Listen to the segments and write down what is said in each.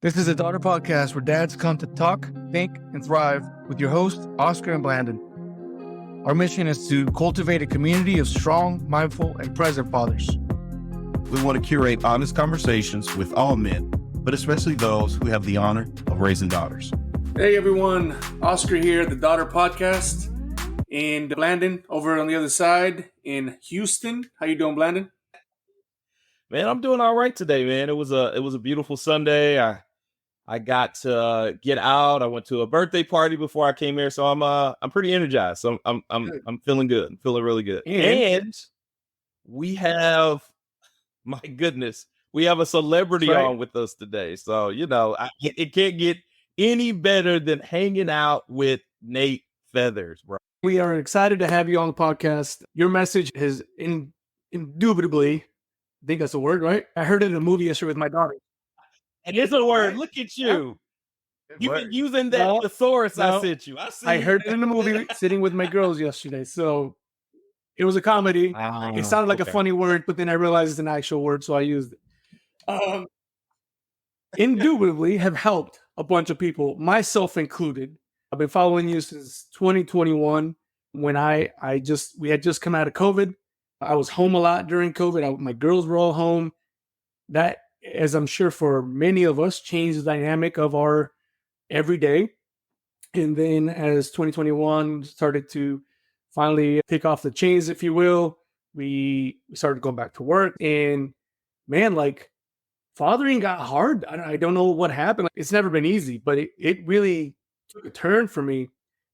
This is a daughter podcast where dads come to talk, think, and thrive with your hosts, Oscar and Blandon. Our mission is to cultivate a community of strong, mindful, and present fathers. We want to curate honest conversations with all men, but especially those who have the honor of raising daughters. Hey everyone, Oscar here, the Daughter Podcast, and Blandon over on the other side in Houston. How you doing, Blandon? Man, I'm doing all right today, man. It was a beautiful Sunday. I got to get out. I went to a birthday party before I came here, so I'm pretty energized. So I'm feeling good. I'm feeling really good. And we have, my goodness, we have a celebrity on with us today. So it can't get any better than hanging out with Nate Feathers, bro. We are excited to have you on the podcast. Your message has indubitably, I think that's a word, right? I heard it in a movie yesterday with my daughter. And it's a word. Look at you. You've been using that thesaurus I sent you. I heard it in the movie sitting with my girls yesterday. So it was a comedy. It sounded like a funny word, but then I realized it's an actual word, so I used it. Indubitably have helped a bunch of people, myself included. I've been following you since 2021 when we had just come out of COVID. I was home a lot during COVID. My girls were all home. That, as I'm sure for many of us, changed the dynamic of our everyday. And then as 2021 started to finally take off the chains, if you will, we started going back to work. And man, like, fathering got hard. I don't know what happened. It's never been easy, but it really took a turn for me.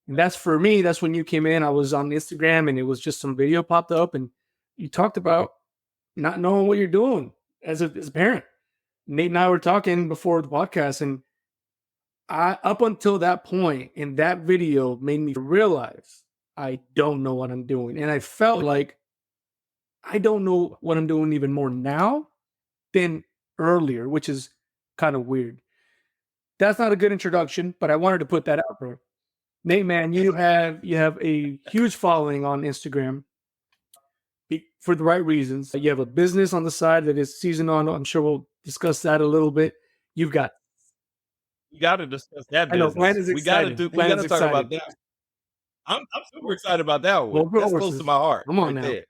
And that's for me. That's when you came in. I was on Instagram and it was just some video popped up and you talked about not knowing what you're doing as a parent. Nate and I were talking before the podcast, and up until that point in that video made me realize I don't know what I'm doing. And I felt like I don't know what I'm doing even more now than earlier, which is kind of weird. That's not a good introduction, but I wanted to put that out there. Nate, man, you have a huge following on Instagram for the right reasons. You have a business on the side that is seasoned on. I'm sure we'll discuss that a little bit. You got to discuss that business. I know, Blandon's excited. We got to talk about that. I'm super excited about that one. That's close to my heart. Come on now. There.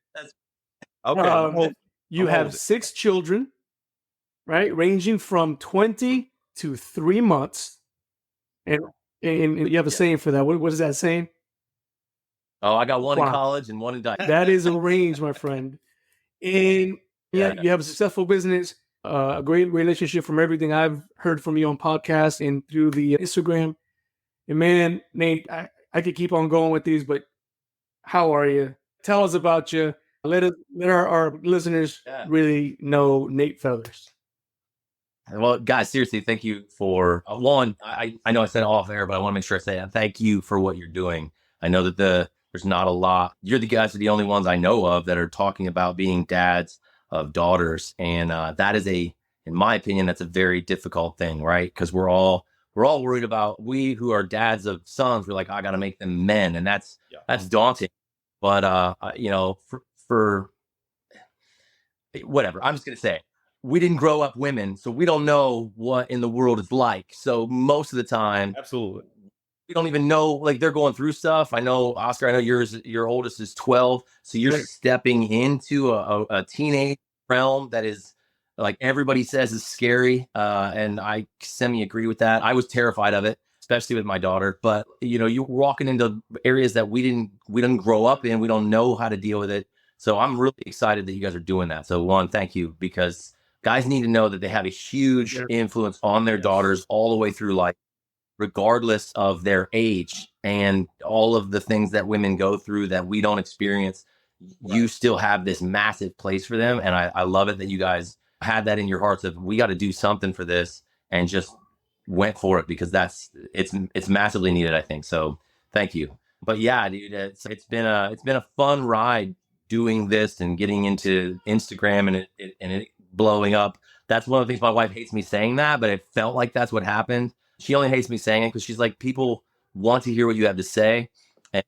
Okay. You have 6 children, right? Ranging from 20 to 3 months. And you have a saying for that. What is that saying? Oh, I got one in college and one in diapers. That is a range, my friend. And you have a successful business, a great relationship from everything I've heard from you on podcasts and through the Instagram. And man, Nate, I could keep on going with these, but how are you? Tell us about you. Let our listeners really know Nate Feathers. Well, guys, seriously, thank you for one. I know I said it off air, but I want to make sure I say it. Thank you for what you're doing. I know that there's not a lot. You're the guys are the only ones I know of that are talking about being dads of daughters, and that is in my opinion, that's a very difficult thing, right? Because we're all worried about, we who are dads of sons. We're like, I got to make them men, and that's daunting. But for whatever, I'm just gonna say, we didn't grow up women, so we don't know what in the world is like. So most of the time, absolutely, we don't even know, like, they're going through stuff. I know, Oscar, I know your oldest is 12. So you're stepping into a teenage realm that is, like, everybody says is scary. And I semi-agree with that. I was terrified of it, especially with my daughter. But, you're walking into areas that we didn't grow up in. We don't know how to deal with it. So I'm really excited that you guys are doing that. So one, thank you, because guys need to know that they have a huge influence on their daughters all the way through life, regardless of their age and all of the things that women go through that we don't experience. You still have this massive place for them. And I love it that you guys had that in your hearts of, we got to do something for this, and just went for it, because it's massively needed, I think. So thank you. But yeah, dude, it's been a fun ride doing this and getting into Instagram and it blowing up. That's one of the things my wife hates me saying that, but it felt like that's what happened. She only hates me saying it because she's like, people want to hear what you have to say.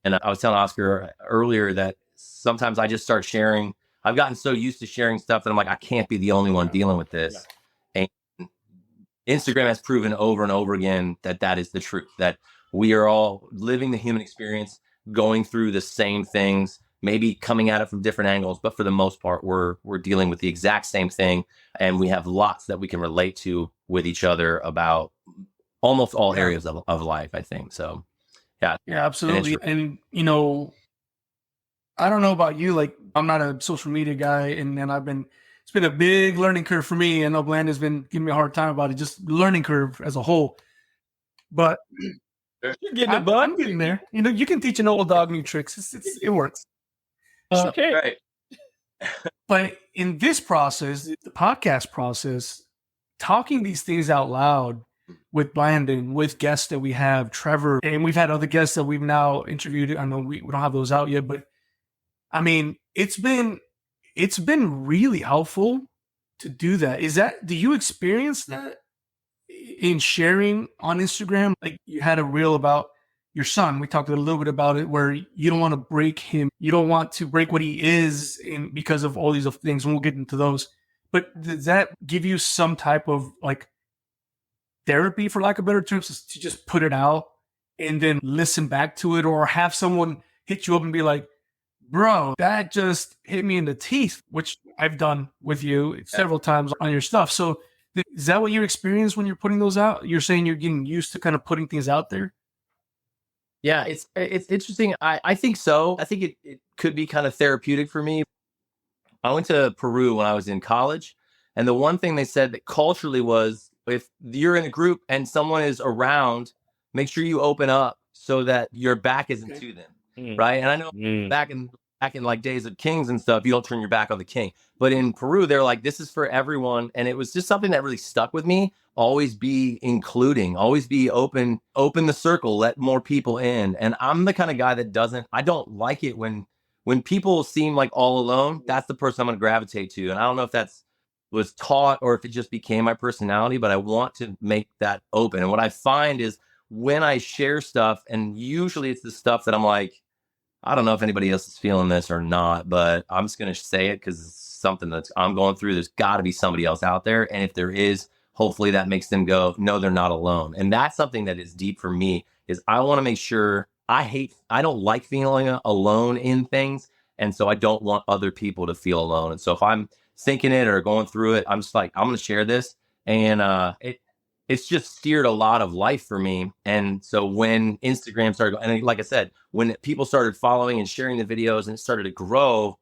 And I was telling Oscar earlier that sometimes I just start sharing. I've gotten so used to sharing stuff that I'm like, I can't be the only one dealing with this. And Instagram has proven over and over again that that is the truth, that we are all living the human experience, going through the same things, maybe coming at it from different angles, but for the most part, we're dealing with the exact same thing. And we have lots that we can relate to with each other about almost all areas of life, I think. So, yeah. Yeah, absolutely. And, you know, I don't know about you, like I'm not a social media guy, and then it's been a big learning curve for me. I know Bland has been giving me a hard time about it, just learning curve as a whole. But You're getting it, bud. I'm getting there. You know, you can teach an old dog new tricks. It works. Okay. Right. But in this process, the podcast process, talking these things out loud with Blandon, with guests that we have, Trevor, and we've had other guests that we've now interviewed. I know we don't have those out yet, but I mean, it's been really helpful to do that. Do you experience that in sharing on Instagram? Like you had a reel about your son. We talked a little bit about it, where you don't want to break him. You don't want to break what he is because of all these other things. And we'll get into those. But does that give you some type of like therapy, for lack of better terms, to just put it out and then listen back to it, or have someone hit you up and be like, bro, that just hit me in the teeth, which I've done with you several times on your stuff. So is that what you experience when you're putting those out? You're saying you're getting used to kind of putting things out there? Yeah, it's interesting. I think so. I think it could be kind of therapeutic for me. I went to Peru when I was in college, and the one thing they said that culturally was, if you're in a group and someone is around, make sure you open up so that your back isn't to them, right? And I know back in like days of kings and stuff, you don't turn your back on the king. But in Peru, they're like, this is for everyone, and it was just something that really stuck with me. Always be including, always be open the circle, let more people in. And I'm the kind of guy that I don't like it when people seem like all alone. That's the person I'm going to gravitate to. And I don't know if that's was taught or if it just became my personality, but I want to make that open. And what I find is when I share stuff, and usually it's the stuff that I'm like, I don't know if anybody else is feeling this or not, but I'm just going to say it because it's something that I'm going through. There's got to be somebody else out there. And if there is, hopefully that makes them go, no, they're not alone. And that's something that is deep for me, is I want to make sure I don't like feeling alone in things. And so I don't want other people to feel alone. And so if I'm thinking it or going through it, I'm just like, I'm going to share this. And it's just steered a lot of life for me. And so when Instagram started, and like I said, when people started following and sharing the videos and it started to grow,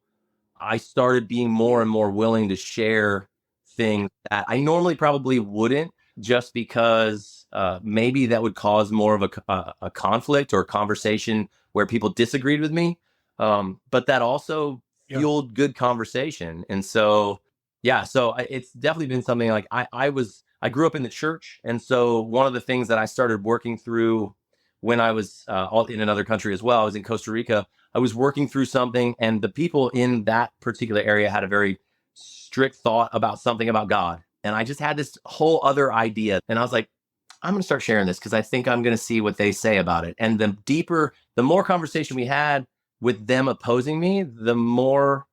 I started being more and more willing to share things that I normally probably wouldn't, just because maybe that would cause more of a conflict or conversation where people disagreed with me. But that also fueled good conversation. And so, it's definitely been something like I grew up in the church. And so one of the things that I started working through when I was in another country as well, I was in Costa Rica. I was working through something, and the people in that particular area had a very strict thought about something about God. And I just had this whole other idea. And I was like, I'm going to start sharing this because I think I'm going to see what they say about it. And the more conversation we had with them opposing me, the more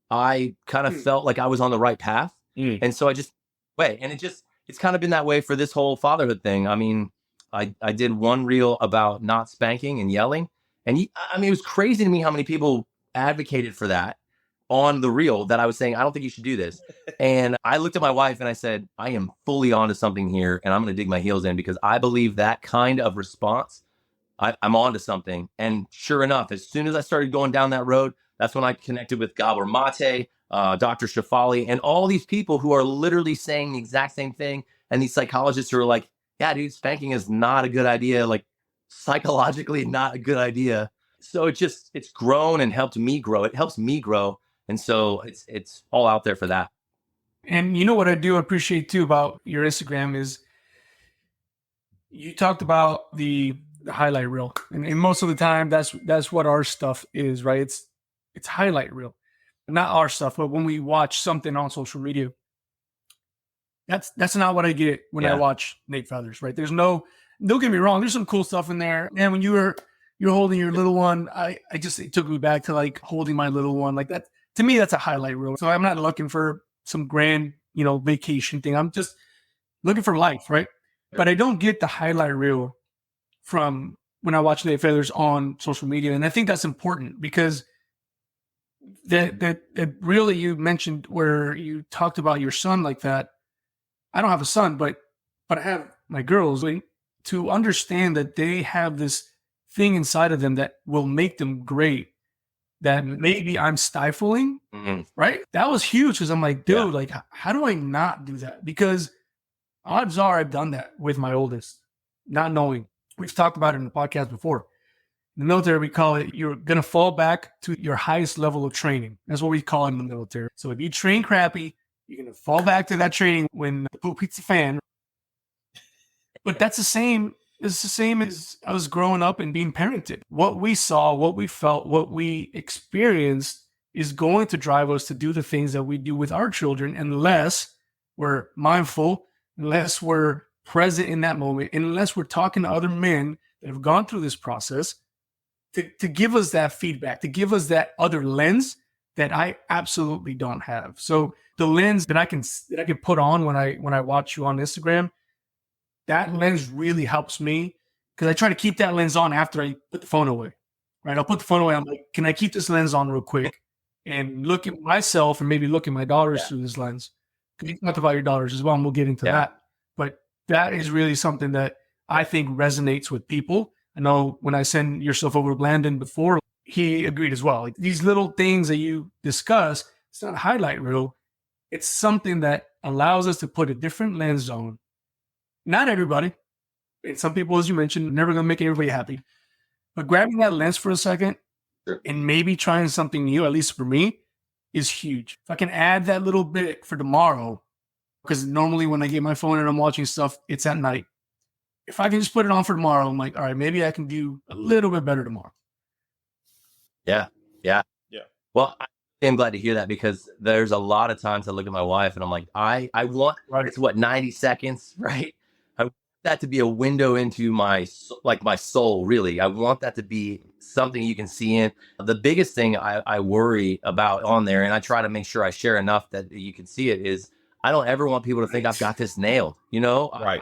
I kind of felt like I was on the right path. And so I just and it's kind of been that way for this whole fatherhood thing. I mean, I did one reel about not spanking and yelling. And it was crazy to me how many people advocated for that on the reel, that I was saying, I don't think you should do this. And I looked at my wife and I said, I am fully onto something here, and I'm going to dig my heels in, because I believe that kind of response, I'm onto something. And sure enough, as soon as I started going down that road, that's when I connected with Gabor Mate, Dr. Shafali, and all these people who are literally saying the exact same thing. And these psychologists who are like, yeah, dude, spanking is not a good idea. Like, psychologically not a good idea. So it's grown and helped me grow. It helps me grow. And so it's all out there for that. And you know what I do appreciate too about your Instagram is you talked about the highlight reel, and most of the time that's what our stuff is, right? It's highlight reel, not our stuff. But when we watch something on social media, that's not what I get when I watch Nate Feathers, right? Don't get me wrong, there's some cool stuff in there. And when you're holding your little one, it took me back to like holding my little one, like that. To me, that's a highlight reel. So I'm not looking for some grand, vacation thing. I'm just looking for life, right? But I don't get the highlight reel from when I watch Nate Failures on social media. And I think that's important because that really, you mentioned where you talked about your son like that. I don't have a son, but I have my girls. To understand that they have this thing inside of them that will make them great, that maybe I'm stifling, right? That was huge because I'm like, dude, like, how do I not do that? Because odds are I've done that with my oldest, not knowing. We've talked about it in the podcast before. In the military, we call it, you're going to fall back to your highest level of training. That's what we call it in the military. So if you train crappy, you're going to fall back to that training when the poop hits the fan. But that's the same. It's the same as I was growing up and being parented. What we saw, what we felt, what we experienced is going to drive us to do the things that we do with our children, unless we're mindful, unless we're present in that moment, unless we're talking to other men that have gone through this process to give us that feedback, to give us that other lens that I absolutely don't have. So the lens that I can put on when I watch you on Instagram, that lens really helps me because I try to keep that lens on after I put the phone away, right? I'll put the phone away. I'm like, can I keep this lens on real quick and look at myself and maybe look at my daughters through this lens? Because you talked about your daughters as well, and we'll get into that. But that is really something that I think resonates with people. I know when I sent yourself over to Blandon before, he agreed as well. Like, these little things that you discuss, it's not a highlight reel. It's something that allows us to put a different lens on. Not everybody. And some people, as you mentioned, never going to make everybody happy. But grabbing that lens for a second and maybe trying something new, at least for me, is huge. If I can add that little bit for tomorrow, because normally when I get my phone and I'm watching stuff, it's at night. If I can just put it on for tomorrow, I'm like, all right, maybe I can do a little bit better tomorrow. Yeah. Well, I'm glad to hear that, because there's a lot of times I look at my wife and I'm like, I want, it's what, 90 seconds, right? I want that to be a window into my soul, really. I want that to be something you can see in. The biggest thing I worry about on there, and I try to make sure I share enough that you can see it, is I don't ever want people to think I've got this nailed, you know? Right.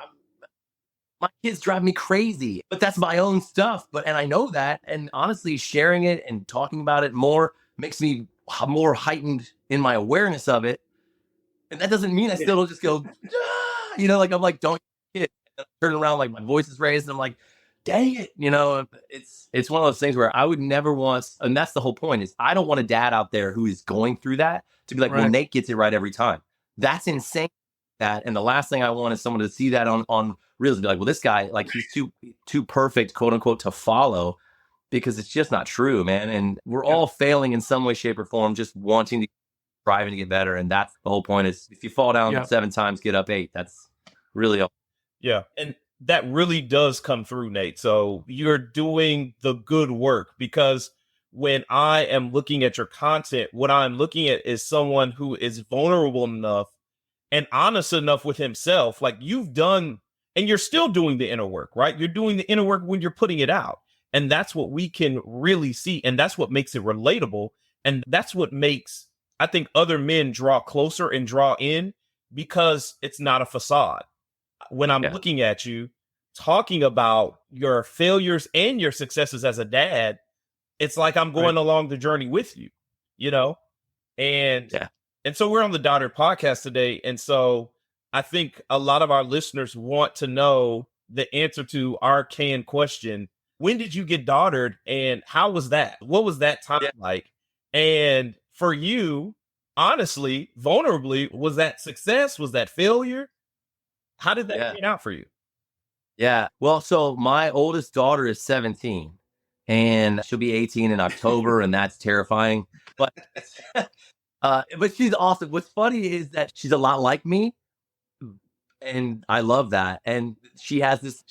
My kids drive me crazy, but that's my own stuff. And I know that. And honestly, sharing it and talking about it more makes me more heightened in my awareness of it. And that doesn't mean I still don't just go, you know, like I'm like, don't get turn around, like my voice is raised and I'm like, dang it. You know, it's one of those things where I would never want, and that's the whole point, is I don't want a dad out there who is going through that to be like, well, Nate gets it right every time. That's insane. And the last thing I want is someone to see that on reels and be like, well, this guy, like, he's too perfect, quote unquote, to follow, because it's just not true, man. And we're all failing in some way, shape, or form, just wanting to, striving to get better. And that's the whole point, is if you fall down 7 times, get up 8. That's really all. Yeah. And that really does come through, Nate. So you're doing the good work, because when I am looking at your content, what I'm looking at is someone who is vulnerable enough and honest enough with himself. Like, you've done, and you're still doing the inner work, right? You're doing the inner work when you're putting it out. And that's what we can really see. And that's what makes it relatable. And that's what makes, I think, other men draw closer and draw in, because it's not a facade. When I'm looking at you talking about your failures and your successes as a dad, it's like I'm going along the journey with you, you know? And so we're on the Daughter podcast today. And so I think a lot of our listeners want to know the answer to our canned question. When did you get daughtered, and how was that? What was that time like? And for you, honestly, vulnerably, was that success? Was that failure? How did that turn out for you? Yeah. Well, so my oldest daughter is 17 and she'll be 18 in October, and that's terrifying. But but she's awesome. What's funny is that she's a lot like me, and I love that. And she has this,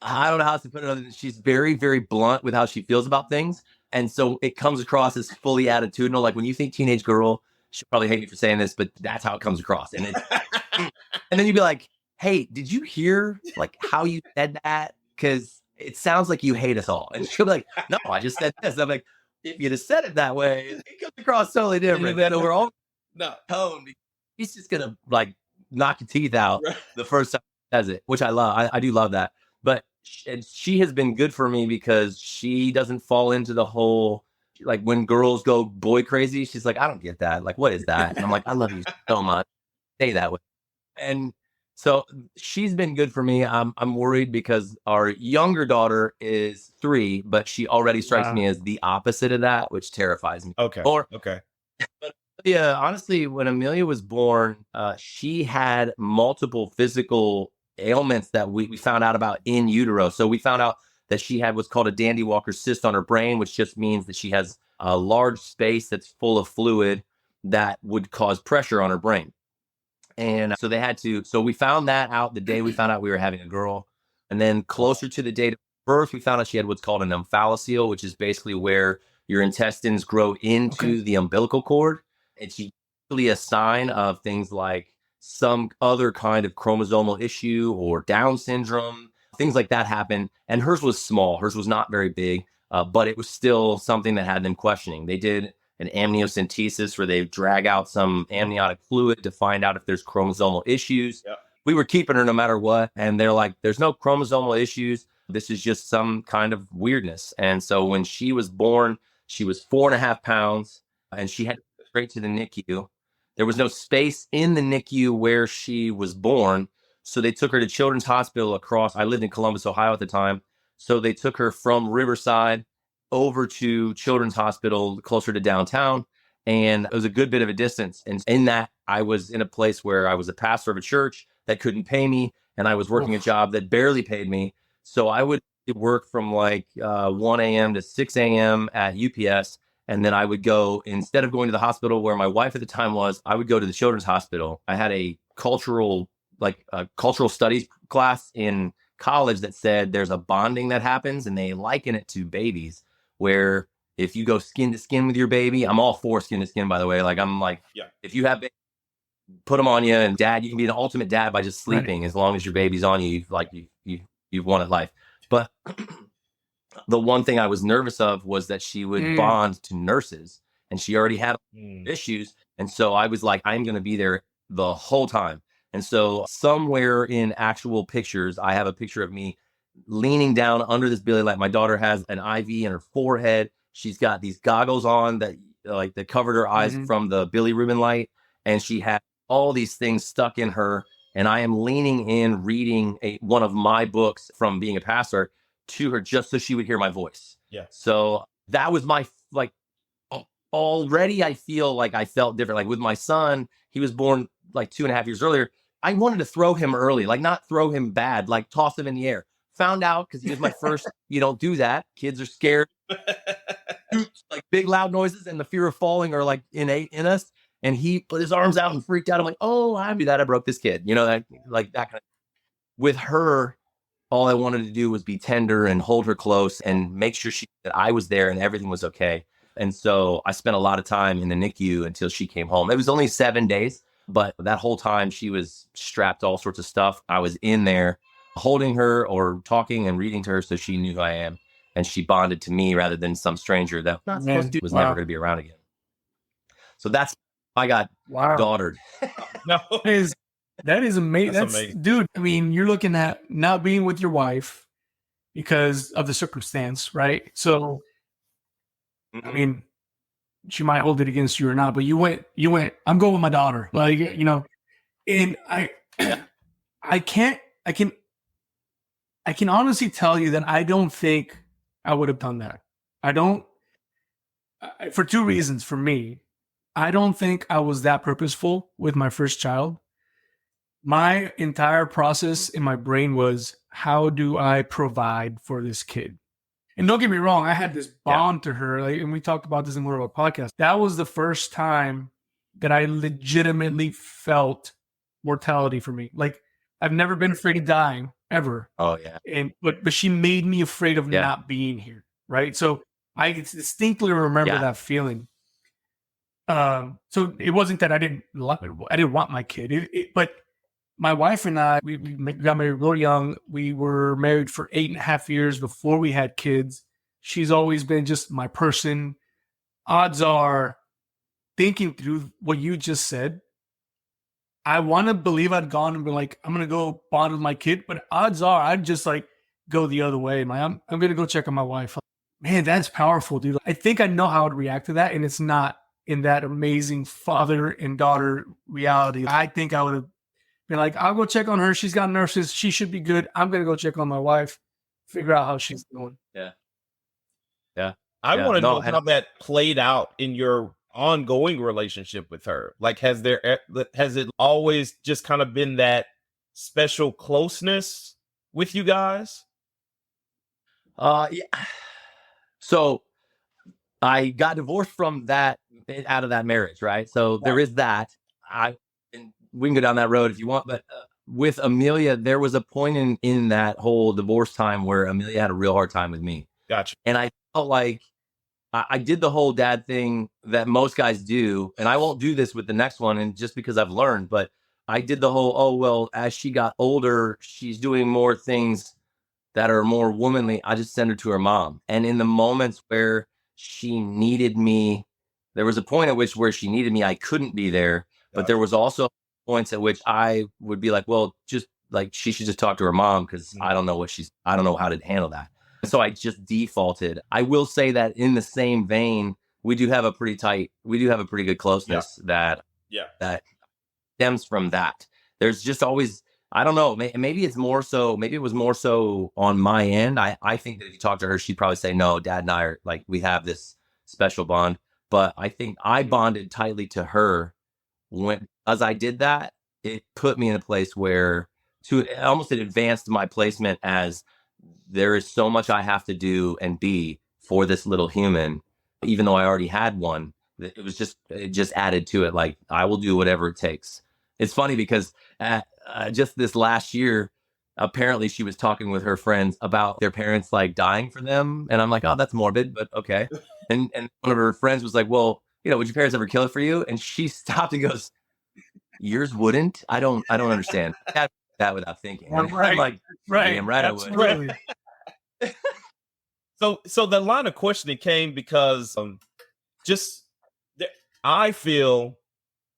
I don't know how else to put it other than she's very, very blunt with how she feels about things. And so it comes across as fully attitudinal. Like, when you think teenage girl, she'll probably hate me for saying this, but that's how it comes across. And and then you'd be like, hey, did you hear like how you said that? Because it sounds like you hate us all. And she'll be like, no, I just said this. I'm like, if you'd have said it that way, it comes across totally different. Then we're all tone. He's just gonna like knock your teeth out the first time she says it, which I love. I do love that. But she has been good for me because she doesn't fall into the whole, like when girls go boy crazy, she's like, I don't get that. Like, what is that? And I'm like, I love you so much. Stay that way. And so she's been good for me. I'm worried because our younger daughter is 3, but she already strikes me as the opposite of that, which terrifies me. Okay. Okay. But yeah, honestly, when Amelia was born, she had multiple physical ailments that we found out about in utero. So we found out that she had what's called a Dandy Walker cyst on her brain, which just means that she has a large space that's full of fluid that would cause pressure on her brain. And so we found that out the day we found out we were having a girl. And then closer to the date of birth, we found out she had what's called an omphalocele, which is basically where your intestines grow into the umbilical cord. It's usually a sign of things like some other kind of chromosomal issue or Down syndrome, things like that happen. And hers was small. Hers was not very big, but it was still something that had them questioning. They did an amniocentesis where they drag out some amniotic fluid to find out if there's chromosomal issues. Yep. We were keeping her no matter what. And they're like, there's no chromosomal issues. This is just some kind of weirdness. And so when she was born, she was 4.5 pounds and she had to go straight to the NICU. There was no space in the NICU where she was born. So they took her to Children's Hospital across. I lived in Columbus, Ohio at the time. So they took her from Riverside over to Children's Hospital closer to downtown. And it was a good bit of a distance. And in that, I was in a place where I was a pastor of a church that couldn't pay me. And I was working a job that barely paid me. So I would work from like 1 a.m. to 6 a.m. at UPS. And then I would go, instead of going to the hospital where my wife at the time was, I would go to the Children's Hospital. I had a cultural studies class in college that said there's a bonding that happens, and they liken it to babies, where if you go skin to skin with your baby, I'm all for skin to skin, by the way. Like, I'm like, if you have babies, put them on you, and dad, you can be an ultimate dad by just sleeping. As long as your baby's on you, you've wanted life. But the one thing I was nervous of was that she would bond to nurses, and she already had issues. And so I was like, I'm going to be there the whole time. And so somewhere in actual pictures, I have a picture of me leaning down under this Billy light. My daughter has an IV in her forehead. She's got these goggles on that covered her eyes from the bilirubin light. And she had all these things stuck in her. And I am leaning in, reading one of my books from being a pastor to her just so she would hear my voice. Yeah. So that was my, already I feel like I felt different. Like with my son, he was born like 2.5 years earlier. I wanted to throw him early, like not throw him bad, like toss him in the air. Found out because he was my first, you don't do that. Kids are scared. Like big loud noises and the fear of falling are like innate in us. And he put his arms out and freaked out. I'm like, oh, I do that. I broke this kid. You know, that kind of. With her, all I wanted to do was be tender and hold her close and make sure that I was there and everything was okay. And so I spent a lot of time in the NICU until she came home. It was only 7 days, but that whole time she was strapped to all sorts of stuff. I was in there holding her or talking and reading to her so she knew who I am. And she bonded to me rather than some stranger that not supposed to was never going to be around again. So that's, I got daughtered. No. That is amazing. That's amazing. Dude, I mean, you're looking at not being with your wife because of the circumstance, right? So, I mean, she might hold it against you or not, but you went, I'm going with my daughter. Like, you know, and I can honestly tell you that I don't think I would have done that. For 2 reasons for me. I don't think I was that purposeful with my first child. My entire process in my brain was, how do I provide for this kid? And don't get me wrong, I had this bond to her, and we talked about this in more of a podcast. That was the first time that I legitimately felt mortality for me. Like, I've never been afraid of dying, ever. Oh, yeah. But she made me afraid of not being here, right? So I distinctly remember that feeling. So it wasn't that I didn't want my kid, but my wife and I, we got married real young. We were married for 8.5 years before we had kids. She's always been just my person. Odds are, thinking through what you just said, I want to believe I'd gone and been like, I'm going to go bond with my kid, but odds are I'd just like go the other way. I'm going to go check on my wife. Man, that's powerful, dude. I think I know how I'd react to that. And it's not in that amazing father and daughter reality. I think I would have been like, I'll go check on her. She's got nurses. She should be good. I'm going to go check on my wife, figure out how she's doing. Yeah. I want to know how that played out in your ongoing relationship with her. Like, has it always just kind of been that special closeness with you guys? Yeah. So I got divorced from that, out of that marriage, right? So there is that. And we can go down that road if you want, but with Amelia, there was a point in that whole divorce time where Amelia had a real hard time with me. Gotcha. And I felt like I did the whole dad thing that most guys do, and I won't do this with the next one, and just because I've learned, but I did the whole, oh, well, as she got older, she's doing more things that are more womanly. I just send her to her mom. And in the moments where she needed me, there was a point at which where she needed me, I couldn't be there. But there was also points at which I would be like, well, just like she should just talk to her mom because I don't know how to handle that. So I just defaulted. I will say that in the same vein, we do have a pretty good closeness that stems from that. There's just always, I don't know, maybe it was more so on my end. I think that if you talk to her, she'd probably say, no, Dad and I are like, we have this special bond. But I think I bonded tightly to her as I did that, it put me in a place where it advanced my placement as there is so much I have to do and be for this little human, even though I already had one. It just added to it. Like, I will do whatever it takes. It's funny because just this last year, apparently she was talking with her friends about their parents like dying for them. And I'm like, oh, that's morbid, but okay. And one of her friends was like, well, would your parents ever kill it for you? And she stopped and goes, yours wouldn't? I don't understand. That without thinking. Right. I'm like, right. Damn right Absolutely. I would. So the line of questioning came because I feel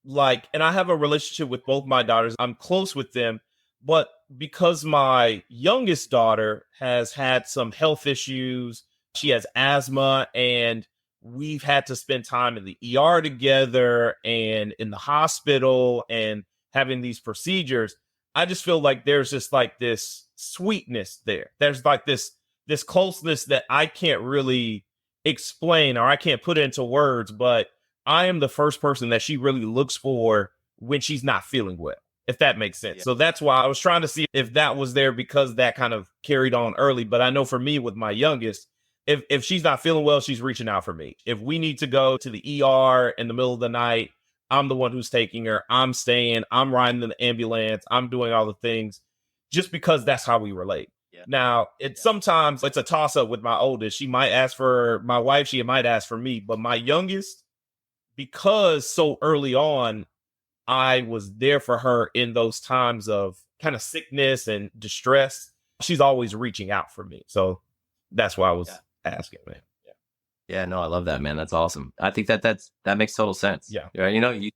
like, and I have a relationship with both my daughters. I'm close with them, but because my youngest daughter has had some health issues, she has asthma, and we've had to spend time in the ER together and in the hospital and having these procedures. I just feel like there's just like this sweetness there. There's like this closeness that I can't really explain, or I can't put into words, but I am the first person that she really looks for when she's not feeling well, if that makes sense. Yeah. So that's why I was trying to see if that was there, because that kind of carried on early. But I know for me with my youngest, if she's not feeling well, she's reaching out for me. If we need to go to the ER in the middle of the night, I'm the one who's taking her. I'm staying. I'm riding in the ambulance. I'm doing all the things just because that's how we relate. Yeah. Now, sometimes it's a toss up with my oldest. She might ask for my wife. She might ask for me. But my youngest, because so early on, I was there for her in those times of kind of sickness and distress. She's always reaching out for me. So that's why I was asking, man. Yeah, no, I love that, man. That's awesome. I think that makes total sense. Yeah. Right? You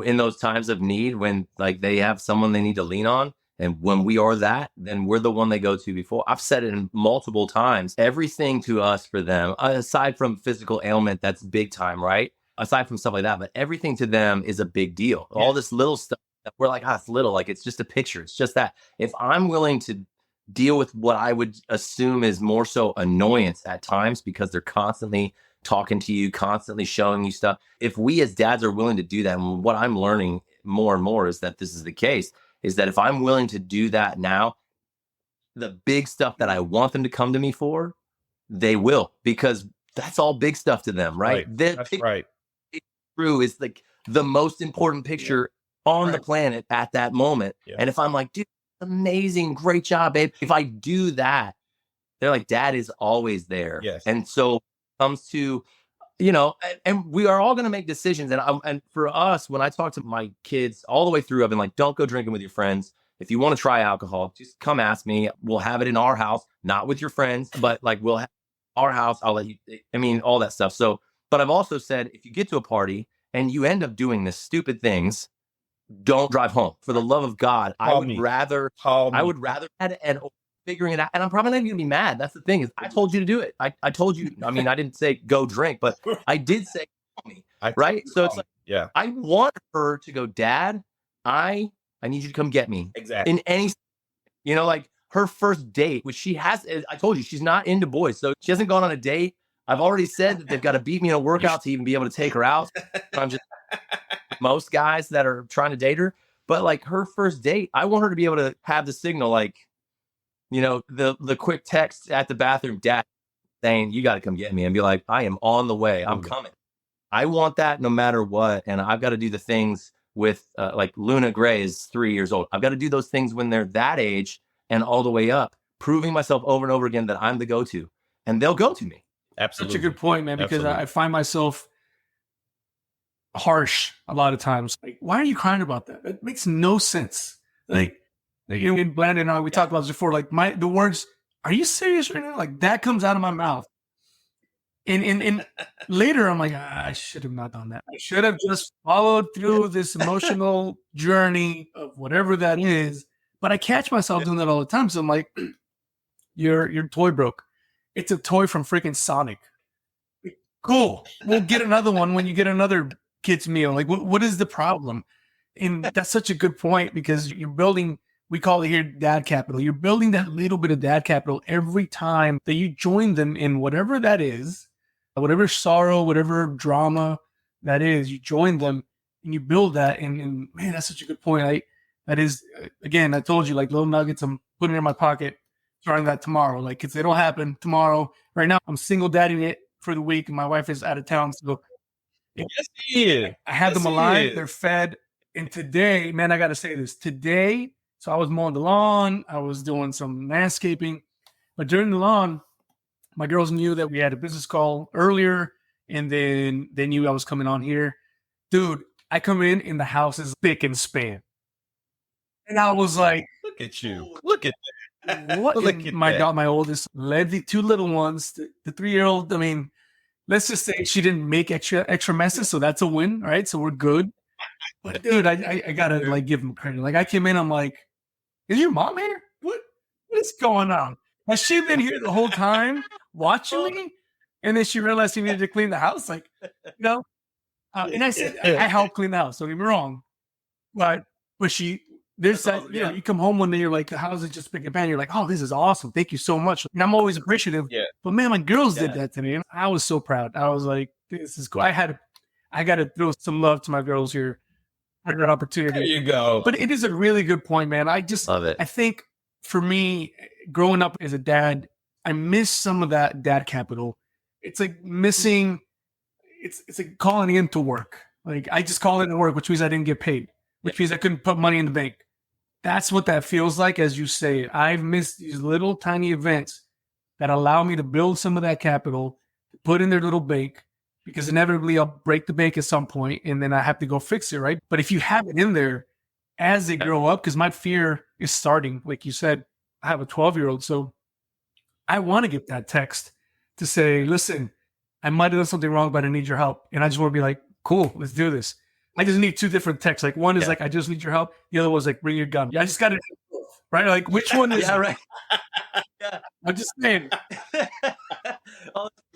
in those times of need, when like they have someone they need to lean on, and when we are that, then we're the one they go to before. I've said it multiple times. Everything to us for them, aside from physical ailment, that's big time, right? Aside from stuff like that, but everything to them is a big deal. Yeah. All this little stuff that we're like, it's little, like it's just a picture. It's just that. If I'm willing to deal with what I would assume is more so annoyance at times, because they're constantly talking to you, constantly showing you stuff. If we as dads are willing to do that, and what I'm learning more and more is that this is the case, is that if I'm willing to do that now, the big stuff that I want them to come to me for, they will, because that's all big stuff to them, right? That's right. True is like the most important picture on the planet at that moment. Yeah. And if I'm like, dude, amazing, great job, babe. If I do that, they're like, Dad is always there. Yes. And so it comes to, and we are all going to make decisions. And for us, when I talk to my kids all the way through, I've been like, don't go drinking with your friends. If you want to try alcohol, just come ask me. We'll have it in our house, not with your friends, but like we'll have our house. I'll let you, all that stuff. So, but I've also said, if you get to a party and you end up doing the stupid things don't drive home. For the love of God, I would rather and figuring it out. And I'm probably not even gonna be mad. That's the thing is I told you to do it. I told you, I mean, I didn't say go drink, but I did say call me. Right. So it's like, yeah, I want her to go, Dad, I need you to come get me. Exactly. In any, you know, like her first date, which she has, I told you, she's not into boys. So she hasn't gone on a date. I've already said that they've got to beat me in a workout to even be able to take her out. I'm just most guys that are trying to date her. But like her first date, I want her to be able to have the signal, like, you know, the quick text at the bathroom, Dad, saying, you got to come get me, and be like, I am on the way. I'm coming. I want that no matter what. And I've got to do the things with like Luna Gray is 3 years old. I've got to do those things when they're that age and all the way up, proving myself over and over again that I'm the go-to, and they'll go to me. Absolutely. Such a good point, man, because I find myself harsh a lot of times. Like, why are you crying about that? It makes no sense. Like you know, Brandon and I, we talked about this before, like the words, are you serious right now? Like that comes out of my mouth. And later I'm like, I should have not done that. I should have just followed through this emotional journey of whatever that is. But I catch myself doing that all the time. So I'm like, your toy broke. It's a toy from freaking Sonic. Cool. We'll get another one when you get another kid's meal. Like, what is the problem? And that's such a good point, because you're building, we call it here dad capital. You're building that little bit of dad capital every time that you join them in whatever that is, whatever sorrow, whatever drama that is, you join them and you build that. And man, that's such a good point. That is, again, I told you, like little nuggets I'm putting in my pocket, starting that tomorrow. Like, because it'll happen tomorrow. Right now, I'm single dadding it for the week, and my wife is out of town. So yes, he is. I have them alive. They're fed. And today, man, I got to say this. Today, so I was mowing the lawn. I was doing some landscaping. But during the lawn, my girls knew that we had a business call earlier, and then they knew I was coming on here. Dude, I come in and the house is spick and span. And I was like, look at you. Look at that. What? My oldest led the two little ones, the 3-year-old. I mean, let's just say she didn't make extra messes, so that's a win, right? So we're good. But dude, I gotta like give him credit. Like I came in, I'm like, is your mom here? What is going on? Has she been here the whole time watching me? And then she realized she needed to clean the house, like, you know. And I said, I helped clean the house. Don't get me wrong, but there's that, you know, you come home one day, you're like, how's it just pick a pan? You're like, oh, this is awesome. Thank you so much. And I'm always appreciative. Yeah. But man, my girls did that to me. And I was so proud. I was like, this is cool. I got to throw some love to my girls here. For an opportunity. There you go. But it is a really good point, man. I just love it. I think for me, growing up as a dad, I miss some of that dad capital. It's like missing, it's like calling in to work. Like I just call it to work, which means I didn't get paid, which means I couldn't put money in the bank. That's what that feels like, as you say it. I've missed these little tiny events that allow me to build some of that capital, to put in their little bank, because inevitably I'll break the bank at some point and then I have to go fix it, right? But if you have it in there as they grow up, because my fear is starting, like you said, I have a 12-year-old, so I want to get that text to say, listen, I might have done something wrong, but I need your help. And I just want to be like, cool, let's do this. I just need two different texts. Like one is like, I just need your help. The other was like, bring your gun. I just got to, right? Like which one is right. I'm just saying.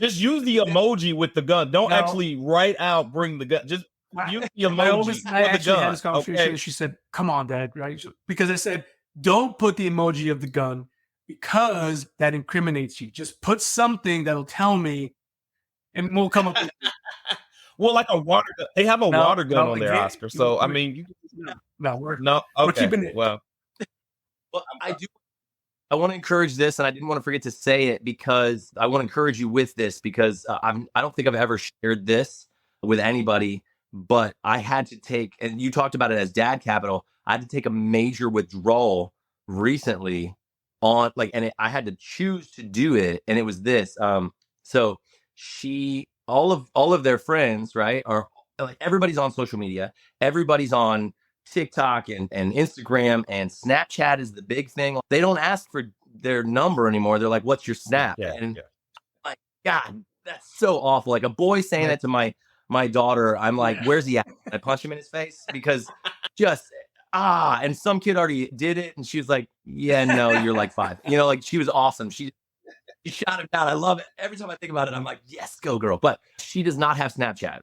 Just use the emoji with the gun. Don't actually write out, bring the gun. Just use the emoji. My oldest, I actually had this conversation. Okay. And she said, come on, Dad, right? Because I said, don't put the emoji of the gun because that incriminates you. Just put something that'll tell me and we'll come up with well, like a water gun. They have a water gun on there, Oscar. So, I mean, we're keeping it. Well, I want to encourage this, and I didn't want to forget to say it because I want to encourage you with this because I don't think I've ever shared this with anybody, but I had to take, and you talked about it as dad capital. I had to take a major withdrawal recently on I had to choose to do it. And it was this. So all of their friends, right, are like, everybody's on social media. Everybody's on TikTok and Instagram, and Snapchat is the big thing. They don't ask for their number anymore. They're like, what's your snap? Like, God, that's so awful. Like a boy saying that to my daughter, I'm like, where's he at? I punch him in his face because just, and some kid already did it. And she was like, yeah, no, you're like 5. You know, like she was awesome. She shot him down. I love it. Every time I think about it, I'm like, yes, go girl. But she does not have Snapchat.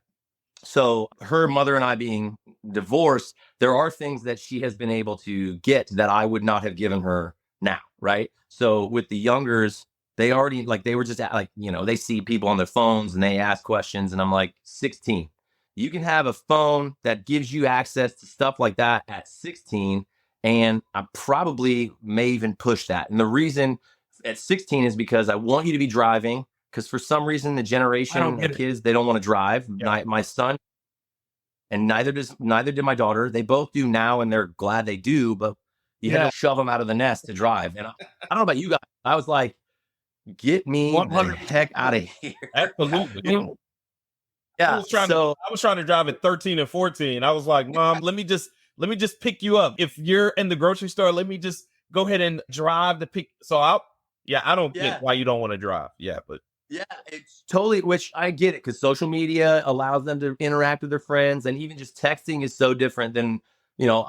So her mother and I being divorced, there are things that she has been able to get that I would not have given her now, right? So with the youngers, they already, like, they were just like, you know, they see people on their phones and they ask questions. And I'm like, 16. You can have a phone that gives you access to stuff like that at 16. And I probably may even push that. And the reason at 16 is because I want you to be driving. Because for some reason, the generation of kids, they don't want to drive. Yeah. My son, and neither did my daughter. They both do now, and they're glad they do. But you had to shove them out of the nest to drive. And I don't know about you guys. I was like, get me the heck out of here. Absolutely. Yeah. I was trying to drive at 13 and 14. I was like, Mom, let me just pick you up. If you're in the grocery store, let me just go ahead and drive the pick. So I don't get why you don't want to drive. Yeah, but. Yeah, it's totally, which I get it, because social media allows them to interact with their friends, and even just texting is so different than, you know,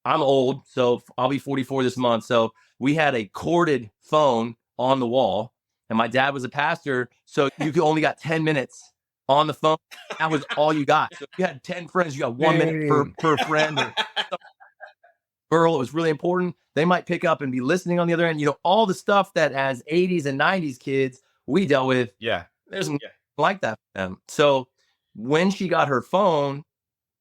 I'm old, so I'll be 44 this month. So we had a corded phone on the wall, and my dad was a pastor, so you only got 10 minutes on the phone. That was all you got. So if you had 10 friends, you got 1 minute per friend. Or girl, it was really important. They might pick up and be listening on the other end. You know, all the stuff that as 80s and 90s kids we dealt with. Yeah. There's nothing like that for them. So when she got her phone,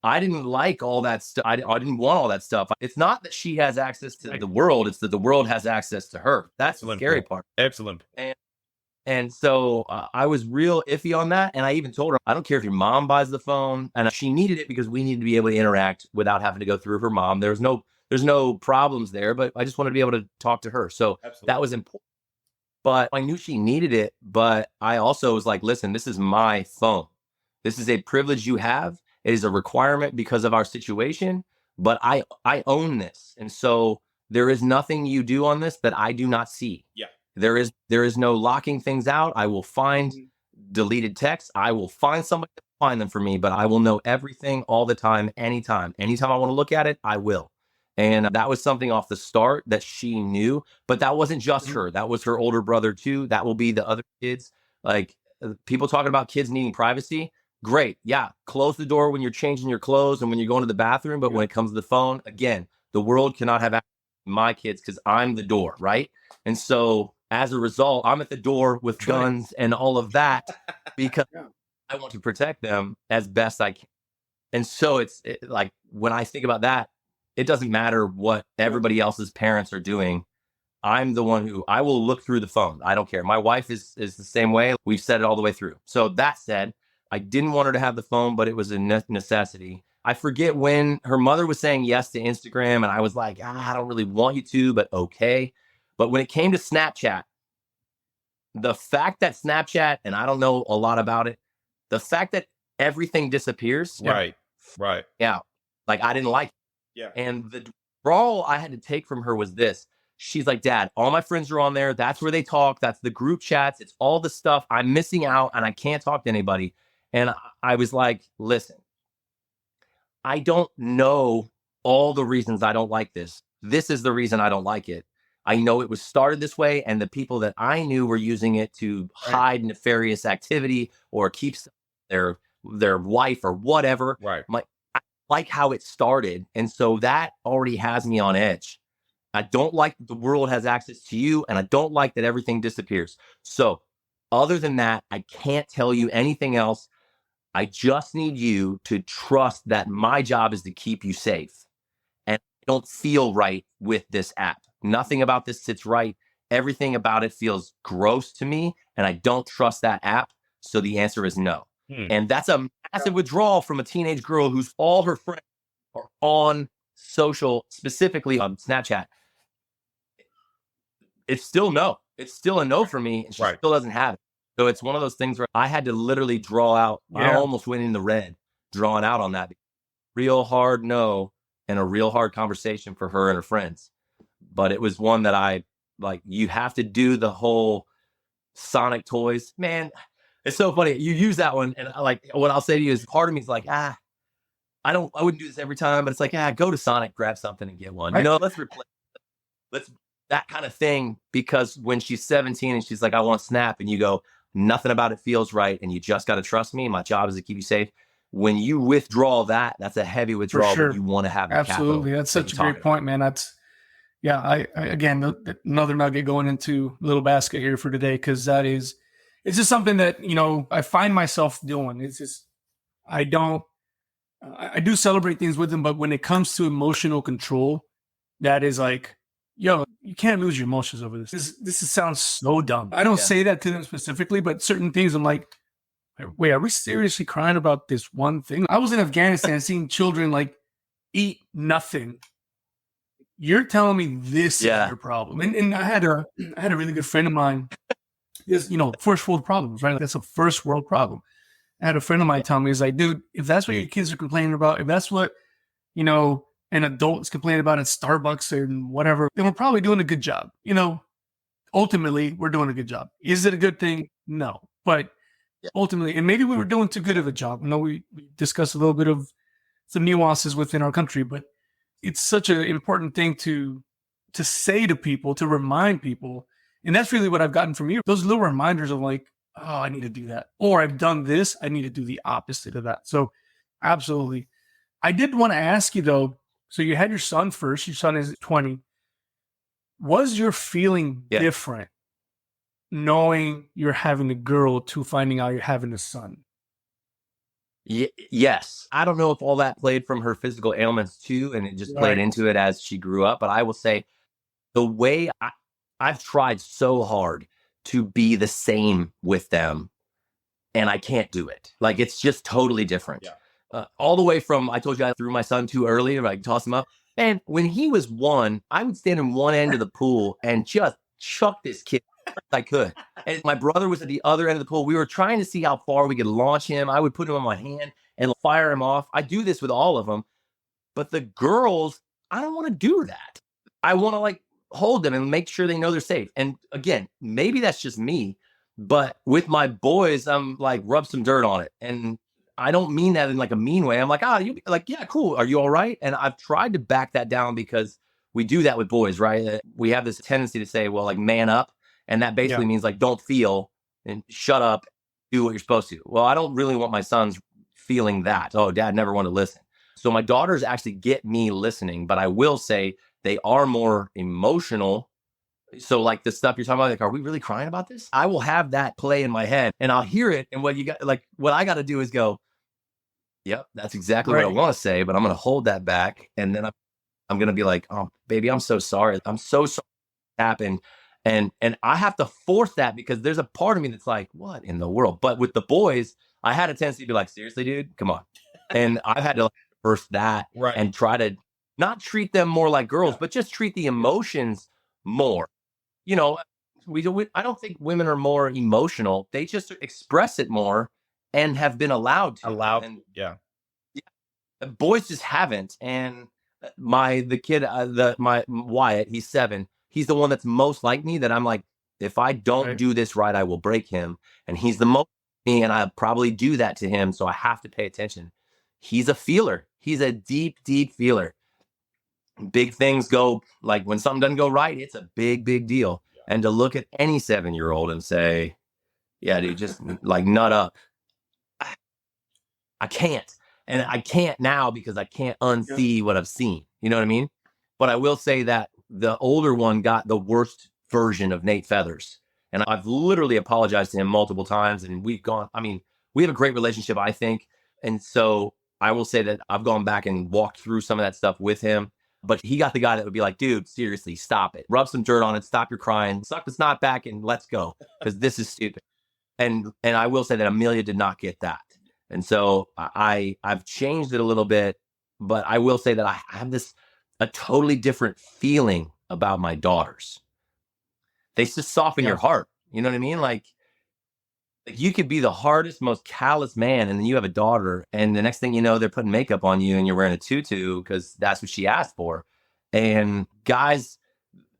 I didn't like all that stuff. I didn't want all that stuff. It's not that she has access to the world. It's that the world has access to her. That's the scary part. Excellent. And so I was real iffy on that. And I even told her, I don't care if your mom buys the phone. And she needed it because we needed to be able to interact without having to go through her mom. There's no problems there, but I just wanted to be able to talk to her. So that was important. But I knew she needed it. But I also was like, listen, this is my phone. This is a privilege you have. It is a requirement because of our situation. But I own this. And so there is nothing you do on this that I do not see. Yeah. There is no locking things out. I will find deleted texts. I will find somebody to find them for me, but I will know everything all the time, anytime. Anytime I want to look at it, I will. And that was something off the start that she knew, but that wasn't just her. That was her older brother too. That will be the other kids. Like people talking about kids needing privacy. Great. Yeah. Close the door when you're changing your clothes and when you're going to the bathroom. But when it comes to the phone, again, the world cannot have access to my kids because I'm the door. Right. And so as a result, I'm at the door with guns and all of that because I want to protect them as best I can. And so it's like when I think about that, it doesn't matter what everybody else's parents are doing. I'm the one who I will look through the phone. I don't care. My wife is the same way. We've said it all the way through. So that said, I didn't want her to have the phone, but it was a necessity. I forget when her mother was saying yes to Instagram, and I was like, I don't really want you to, but okay. But when it came to Snapchat, the fact that Snapchat, and I don't know a lot about it, the fact that everything disappears. Right. Yeah. Like I didn't like it. Yeah. And the withdrawal I had to take from her was this. She's like, Dad, all my friends are on there. That's where they talk. That's the group chats. It's all the stuff. I'm missing out and I can't talk to anybody. And I was like, listen, I don't know all the reasons I don't like this. This is the reason I don't like it. I know it was started this way, and the people that I knew were using it to hide nefarious activity or keep their wife or whatever. Right. I like how it started. And so that already has me on edge. I don't like that the world has access to you, and I don't like that everything disappears. So other than that, I can't tell you anything else. I just need you to trust that my job is to keep you safe. And I don't feel right with this app. Nothing about this sits right. Everything about it feels gross to me, and I don't trust that app. So the answer is no. And that's a massive withdrawal from a teenage girl who's all her friends are on social, specifically on Snapchat. It's still no. It's still a no for me. And she still doesn't have it. So it's one of those things where I had to literally draw out. I almost went in the red drawing out on that. Real hard no, and a real hard conversation for her and her friends. But it was one that I like, you have to do the whole Sonic toys. Man, it's so funny. You use that one. And like, what I'll say to you is part of me is like, I I wouldn't do this every time, but it's like, go to Sonic, grab something and get one. Right. Let's that kind of thing. Because when she's 17 and she's like, I want Snap, and you go, nothing about it feels right, and you just got to trust me. My job is to keep you safe. When you withdraw that, that's a heavy withdrawal. sure. But you want to have the Absolutely. capital That's that such a you're great talking point, man. I again, another nugget going into little basket here for today, because it's just something that, I find myself doing. It's just, I do celebrate things with them, but when it comes to emotional control, that is like, yo, you can't lose your emotions over this. This sounds so dumb. I don't say that to them specifically, but certain things I'm like, wait, are we seriously crying about this one thing? I was in Afghanistan seeing children like eat nothing. You're telling me this is your problem. And I had a really good friend of mine. Is first world problems, right? That's a first world problem. I had a friend of mine tell me, he's like, dude, if that's what your kids are complaining about, if that's what, an adult is complaining about at Starbucks and whatever, then we're probably doing a good job. Ultimately, we're doing a good job. Is it a good thing? No. But ultimately, and maybe we were doing too good of a job. We discussed a little bit of some nuances within our country, but it's such an important thing to say to people, to remind people. And that's really what I've gotten from you. Those little reminders of like, oh, I need to do that. Or I've done this. I need to do the opposite of that. So absolutely. I did want to ask you though, so you had your son first, your son is 20. Was your feeling different knowing you're having a girl to finding out you're having a son? Yes. I don't know if all that played from her physical ailments too, and it just played into it as she grew up. But I will say the way I've tried so hard to be the same with them, and I can't do it. Like, it's just totally different. All the way from, I told you I threw my son too early, I tossed him up. And when he was 1, I would stand in one end of the pool and just chuck this kid as I could. And my brother was at the other end of the pool. We were trying to see how far we could launch him. I would put him on my hand and fire him off. I do this with all of them. But the girls, I don't want to do that. I want to like hold them and make sure they know they're safe. And again, maybe that's just me, but with my boys, I'm like, rub some dirt on it. And I don't mean that in like a mean way. I'm like, you like, yeah, cool. Are you all right? And I've tried to back that down because we do that with boys, right? We have this tendency to say, well, like, man up. And that basically means like, don't feel and shut up, do what you're supposed to. Well, I don't really want my sons feeling that. Oh, dad never wanted to listen. So my daughters actually get me listening, but I will say they are more emotional. So like the stuff you're talking about, like, are we really crying about this? I will have that play in my head and I'll hear it. And what I got to do is go, yep, that's exactly what I want to say, but I'm going to hold that back. And then I'm going to be like, oh, baby, I'm so sorry. I'm so sorry it happened. And I have to force that because there's a part of me that's like, what in the world? But with the boys, I had a tendency to be like, seriously, dude, come on. And I've had to like, reverse that and try to not treat them more like girls, but just treat the emotions more. I don't think women are more emotional. They just express it more and have been allowed to. Boys just haven't. And my Wyatt, he's 7. He's the one that's most like me, that I'm like, if I don't do this right, I will break him. And he's the most me, and I probably do that to him. So I have to pay attention. He's a feeler. He's a deep, deep feeler. Big things go, like when something doesn't go right, it's a big, big deal. And to look at any 7-year-old and say, yeah, dude, just like nut up. I can't. And I can't now because I can't unsee what I've seen. You know what I mean? But I will say that the older one got the worst version of Nate Feathers. And I've literally apologized to him multiple times. And we have a great relationship, I think. And so I will say that I've gone back and walked through some of that stuff with him. But he got the guy that would be like, dude, seriously, stop it. Rub some dirt on it. Stop your crying. Suck the snot back and let's go. Because this is stupid. And I will say that Amelia did not get that. And so I've changed it a little bit. But I will say that I have a totally different feeling about my daughters. They just soften your heart. You know what I mean? Like you could be the hardest, most callous man, and then you have a daughter, and the next thing you know, they're putting makeup on you and you're wearing a tutu because that's what she asked for. And guys,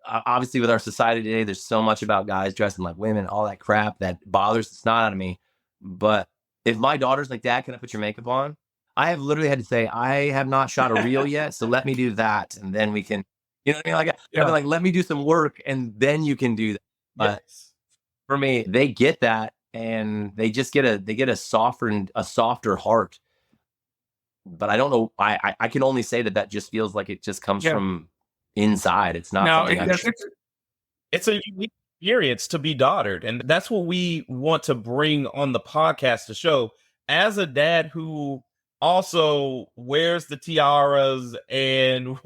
obviously with our society today, there's so much about guys dressing like women, all that crap that bothers the snot out of me. But if my daughter's like, Dad, can I put your makeup on? I have literally had to say, I have not shot a reel yet, so let me do that, and then we can, you know what I mean? Like, I've been like, let me do some work, and then you can do that. But for me, they get that, and they just get a softer heart. But I don't know. I can only say that just feels like it just comes from inside. It's not something it's a unique experience to be daughtered. And that's what we want to bring on the podcast to show. As a dad who also wears the tiaras and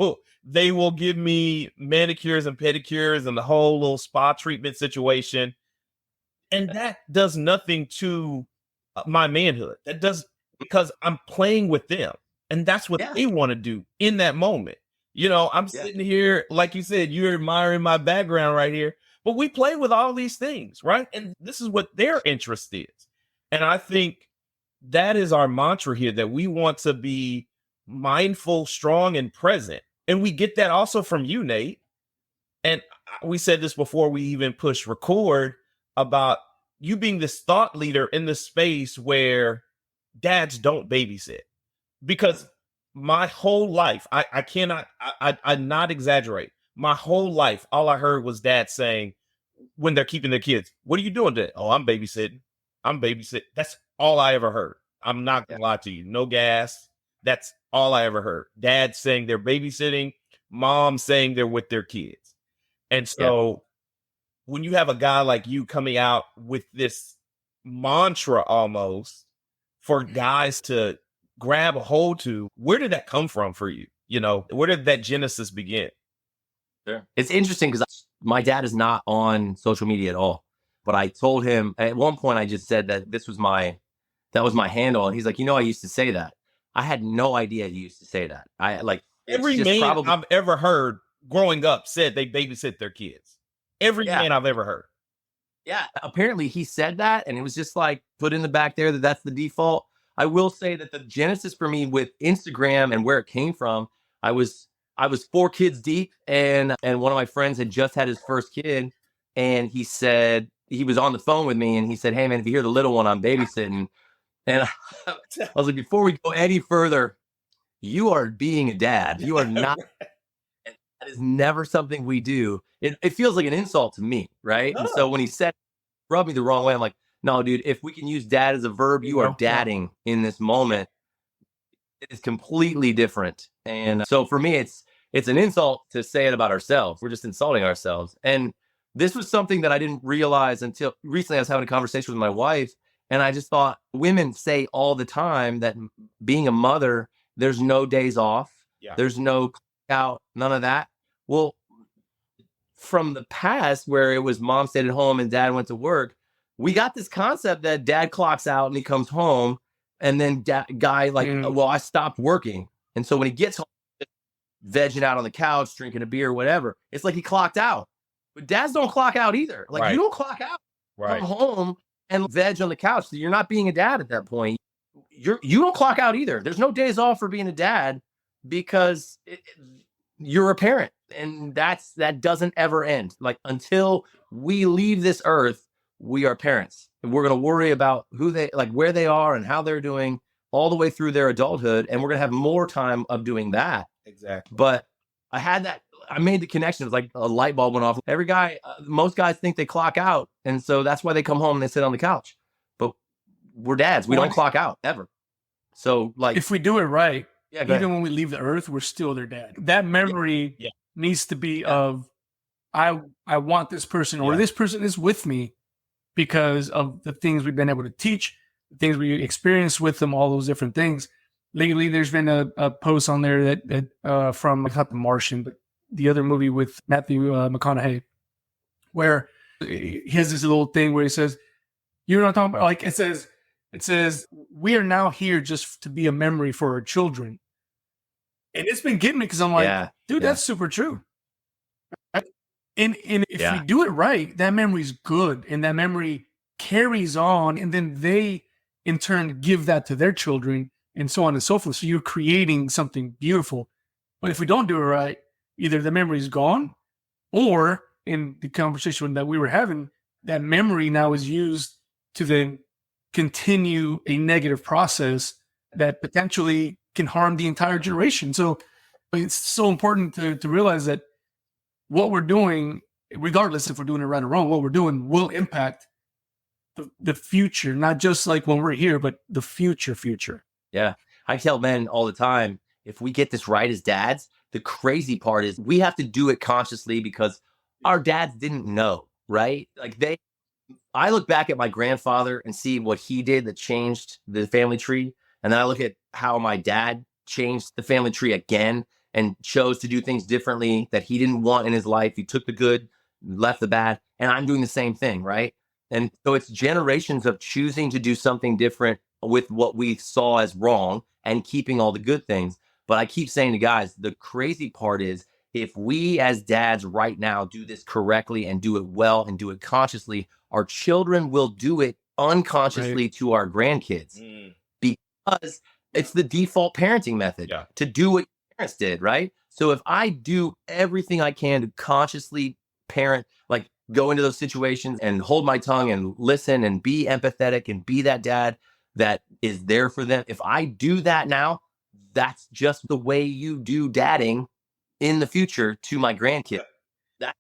they will give me manicures and pedicures and the whole little spa treatment situation. And that does nothing to my manhood. That does, because I'm playing with them. And that's what they want to do in that moment. You know, I'm sitting here, like you said, you're admiring my background right here, but we play with all these things, right? And this is what their interest is. And I think that is our mantra here, that we want to be mindful, strong, and present. And we get that also from you, Nate. And we said this before we even push record, about you being this thought leader in the space where dads don't babysit. Because my whole life, I cannot not exaggerate. My whole life, all I heard was dad saying when they're keeping their kids, "What are you doing today?" "Oh, I'm babysitting. I'm babysitting." That's all I ever heard. I'm not gonna lie to you. No gas. That's all I ever heard. Dad saying they're babysitting, mom saying they're with their kids. And so when you have a guy like you coming out with this mantra almost for guys to grab a hold to, where did that come from for you? You know, where did that genesis begin? Sure. It's interesting because my dad is not on social media at all. But I told him at one point, I just said that that was my handle. And he's like, I used to say that. I had no idea he used to say that. Every man I've ever heard growing up said they babysit their kids. Every man I've ever heard. Yeah. Apparently he said that, and it was just like put in the back there that's the default. I will say that the genesis for me with Instagram and where it came from, I was 4 kids deep, and one of my friends had just had his first kid, and he said, he was on the phone with me, and he said, "Hey man, if you hear the little one, I'm babysitting." And I was like, before we go any further, you are being a dad. You are not. That is never something we do. It feels like an insult to me, right? And so when he said, rubbed me the wrong way, I'm like, no, dude, if we can use dad as a verb, you are dadding in this moment. It is completely different. And so for me, it's an insult to say it about ourselves. We're just insulting ourselves. And this was something that I didn't realize until recently. I was having a conversation with my wife, and I just thought, women say all the time that being a mother, there's no days off. Yeah. There's no out, none of that. Well, from the past where it was mom stayed at home and dad went to work, we got this concept that dad clocks out and he comes home, and then guy well, I stopped working. And so when he gets home, vegging out on the couch, drinking a beer, whatever, it's like he clocked out. But dads don't clock out either. Like you don't clock out. Come home and veg on the couch. So you're not being a dad at that point. You don't clock out either. There's no days off for being a dad because you're a parent, and that doesn't ever end. Like until we leave this earth, we are parents, and we're going to worry about where they are and how they're doing all the way through their adulthood. And we're going to have more time of doing that. Exactly. But I made the connection. It was like a light bulb went off. Every guy, most guys think they clock out. And so that's why they come home and they sit on the couch. But we're dads. We don't clock out ever. So if we do it right, even when we leave the earth, we're still their dad. That memory needs to be of, I want this person, or this person is with me because of the things we've been able to teach, the things we experienced with them, all those different things. Lately, there's been a post on there that from not The Martian, but the other movie with Matthew McConaughey, where he has this little thing where he says, "You know what I'm talking about?" Like it says, "We are now here just to be a memory for our children," and it's been getting me because I'm like, dude, that's super true. And if we do it right, that memory's good, and that memory carries on, and then they in turn give that to their children, and so on and so forth. So you're creating something beautiful. But if we don't do it right, either the memory is gone, or in the conversation that we were having, that memory now is used to then continue a negative process that potentially can harm the entire generation. So it's so important to realize that what we're doing, regardless if we're doing it right or wrong, what we're doing will impact the future, not just like when we're here, but the future. Yeah. I tell men all the time, if we get this right as dads, the crazy part is we have to do it consciously because our dads didn't know, right? Like I look back at my grandfather and see what he did that changed the family tree. And then I look at how my dad changed the family tree again and chose to do things differently that he didn't want in his life. He took the good, left the bad, and I'm doing the same thing, right? And so it's generations of choosing to do something different with what we saw as wrong and keeping all the good things. But I keep saying to guys, the crazy part is if we as dads right now do this correctly and do it well and do it consciously, our children will do it unconsciously to our grandkids because it's the default parenting method to do what parents did, right? So if I do everything I can to consciously parent, like go into those situations and hold my tongue and listen and be empathetic and be that dad that is there for them. If I do that now, that's just the way you do dadding in the future to my grandkids. That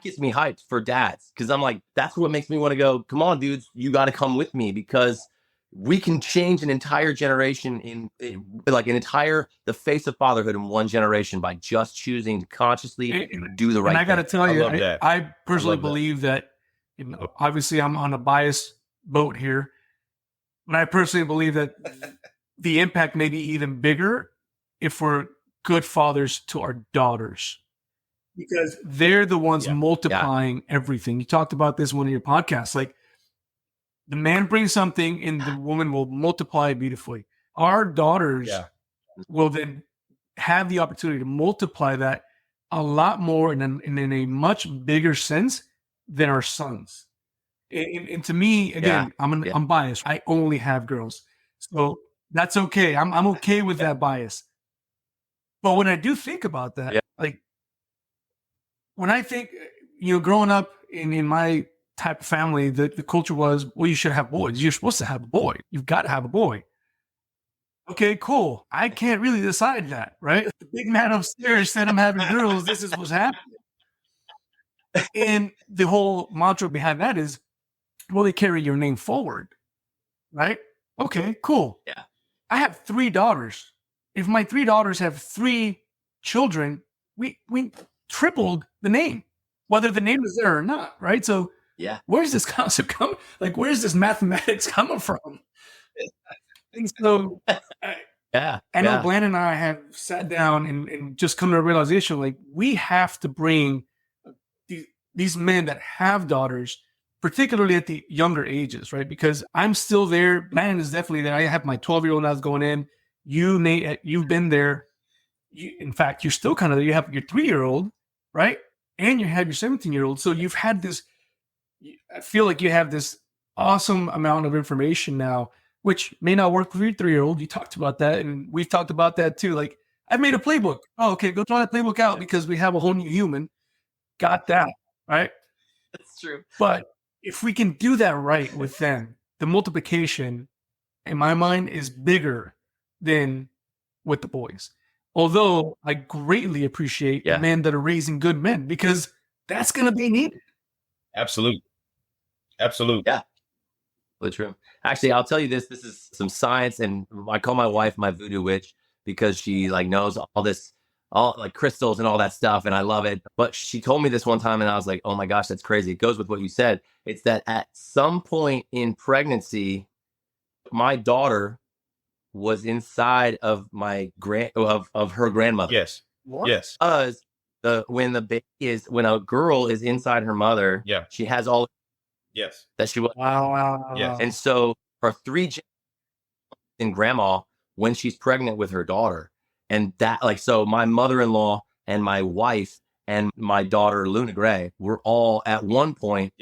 gets me hyped for dads because I'm like, that's what makes me want to go, come on, dudes, you got to come with me because we can change an entire generation in the face of fatherhood in one generation by just choosing to consciously do the right thing. And I got to tell you, I personally believe that, obviously I'm on a biased boat here, but I personally believe that the impact may be even bigger if we're good fathers to our daughters, because they're the ones multiplying everything. You talked about this in one of your podcasts. Like, the man brings something and the woman will multiply beautifully. Our daughters will then have the opportunity to multiply that a lot more in a much bigger sense than our sons. And to me, again, I'm biased. I only have girls. So that's okay. I'm okay with that bias. But when I do think about that, like when I think, growing up in my type of family, the culture was, well, you should have boys. You're supposed to have a boy. You've got to have a boy. Okay, cool. I can't really decide that, right? The big man upstairs said I'm having girls. This is what's happening. And the whole mantra behind that is, well, they carry your name forward, right? Okay, cool. Yeah. I have 3 daughters. If my 3 daughters have 3 children, we tripled the name, whether the name is there or not, right? So where's this concept coming? Like, where's this mathematics coming from? And so I know Glenn and I have sat down and just come to a realization, like, we have to bring these men that have daughters, particularly at the younger ages, right? Because I'm still there. Glenn is definitely there. I have my 12-year-old now going in. You, Nate, you've been there. In fact, you're still kind of there. You have your 3-year-old, right? And you have your 17-year-old. So you've had this, I feel like you have this awesome amount of information now, which may not work for your 3-year-old. You talked about that, and we've talked about that too. Like, I've made a playbook. Oh, okay, go try that playbook out because we have a whole new human. Got that, right? That's true. But if we can do that right with them, the multiplication, in my mind, is bigger than with the boys. Although I greatly appreciate the men that are raising good men, because that's going to be needed. Absolutely. Yeah. Really true. Actually, I'll tell you this. This is some science, and I call my wife my voodoo witch because she knows all this, all like crystals and all that stuff, and I love it. But she told me this one time, and I was like, oh my gosh, that's crazy. It goes with what you said. It's that at some point in pregnancy, my daughter was inside of my of her grandmother. Yes. What? Yes. Because when a girl is inside her mother, she has all that she was. Wow. Yes. And so for 3 generations in grandma when she's pregnant with her daughter. And that, so my mother-in-law and my wife and my daughter, Luna Gray, were all at one point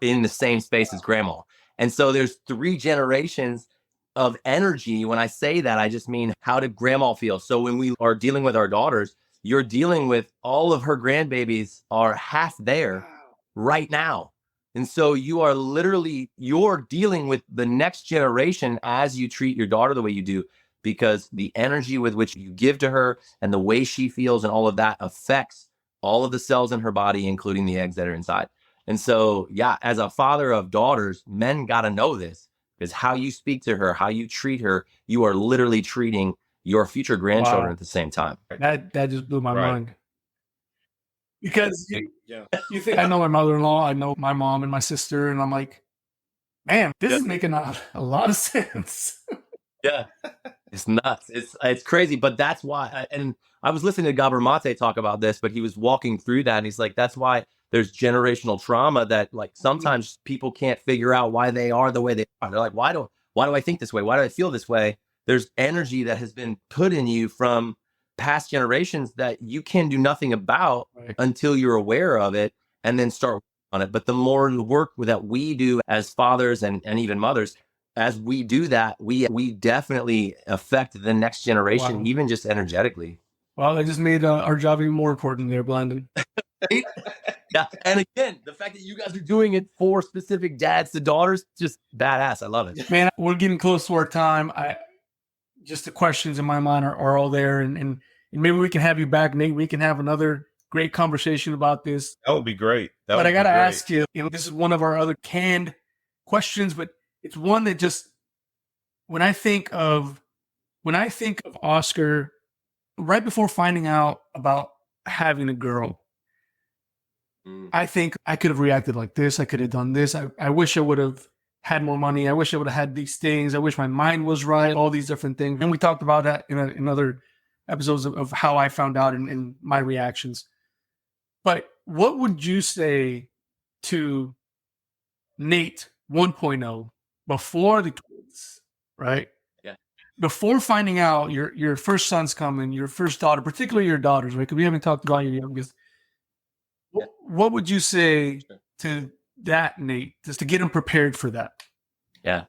in the same space as grandma. And so there's 3 generations of energy. When I say that, I just mean, how did grandma feel? So when we are dealing with our daughters, you're dealing with all of her grandbabies are half there right now. And so you're dealing with the next generation as you treat your daughter the way you do, because the energy with which you give to her and the way she feels and all of that affects all of the cells in her body, including the eggs that are inside. And so, yeah, as a father of daughters, men got to know this, because how you speak to her, how you treat her, you are literally treating your future grandchildren Wow. at the same time. That just blew my Right. mind. Because Yeah. you think I know my mother-in-law, I know my mom and my sister, and I'm like, man, this is making a lot of sense. Yeah. It's nuts. It's crazy, but that's why. And I was listening to Gabor Mate talk about this, but he was walking through that, and he's like, that's why there's generational trauma that, like, sometimes people can't figure out why they are the way they are. They're like, why do I think this way? Why do I feel this way? There's energy that has been put in you from past generations that you can do nothing about Right. until you're aware of it and then start on it. But the more work that we do as fathers and even mothers, as we do that, we definitely affect the next generation, Wow. even just energetically. Well, that just made our job even more important there, Blandon. Yeah. And again, the fact that you guys are doing it for specific dads to daughters, just badass. I love it. Man, we're getting close to our time. Just the questions in my mind are all there, and maybe we can have you back, Nate. We can have another great conversation about this. That would be great. But I got to ask you, this is one of our other canned questions, but it's one that just, when I think of Oscar, right before finding out about having a girl, I think I could have reacted like this. I could have done this. I wish I would have had more money. I wish I would have had these things. I wish my mind was right, all these different things. And we talked about that in other episodes of how I found out and my reactions. But what would you say to Nate 1.0 before the kids, right? Yeah. Before finding out your first son's coming, your first daughter, particularly your daughters, right? Because we haven't talked about your youngest. Yeah. What would you say to that, Nate, just to get him prepared for that? Yeah.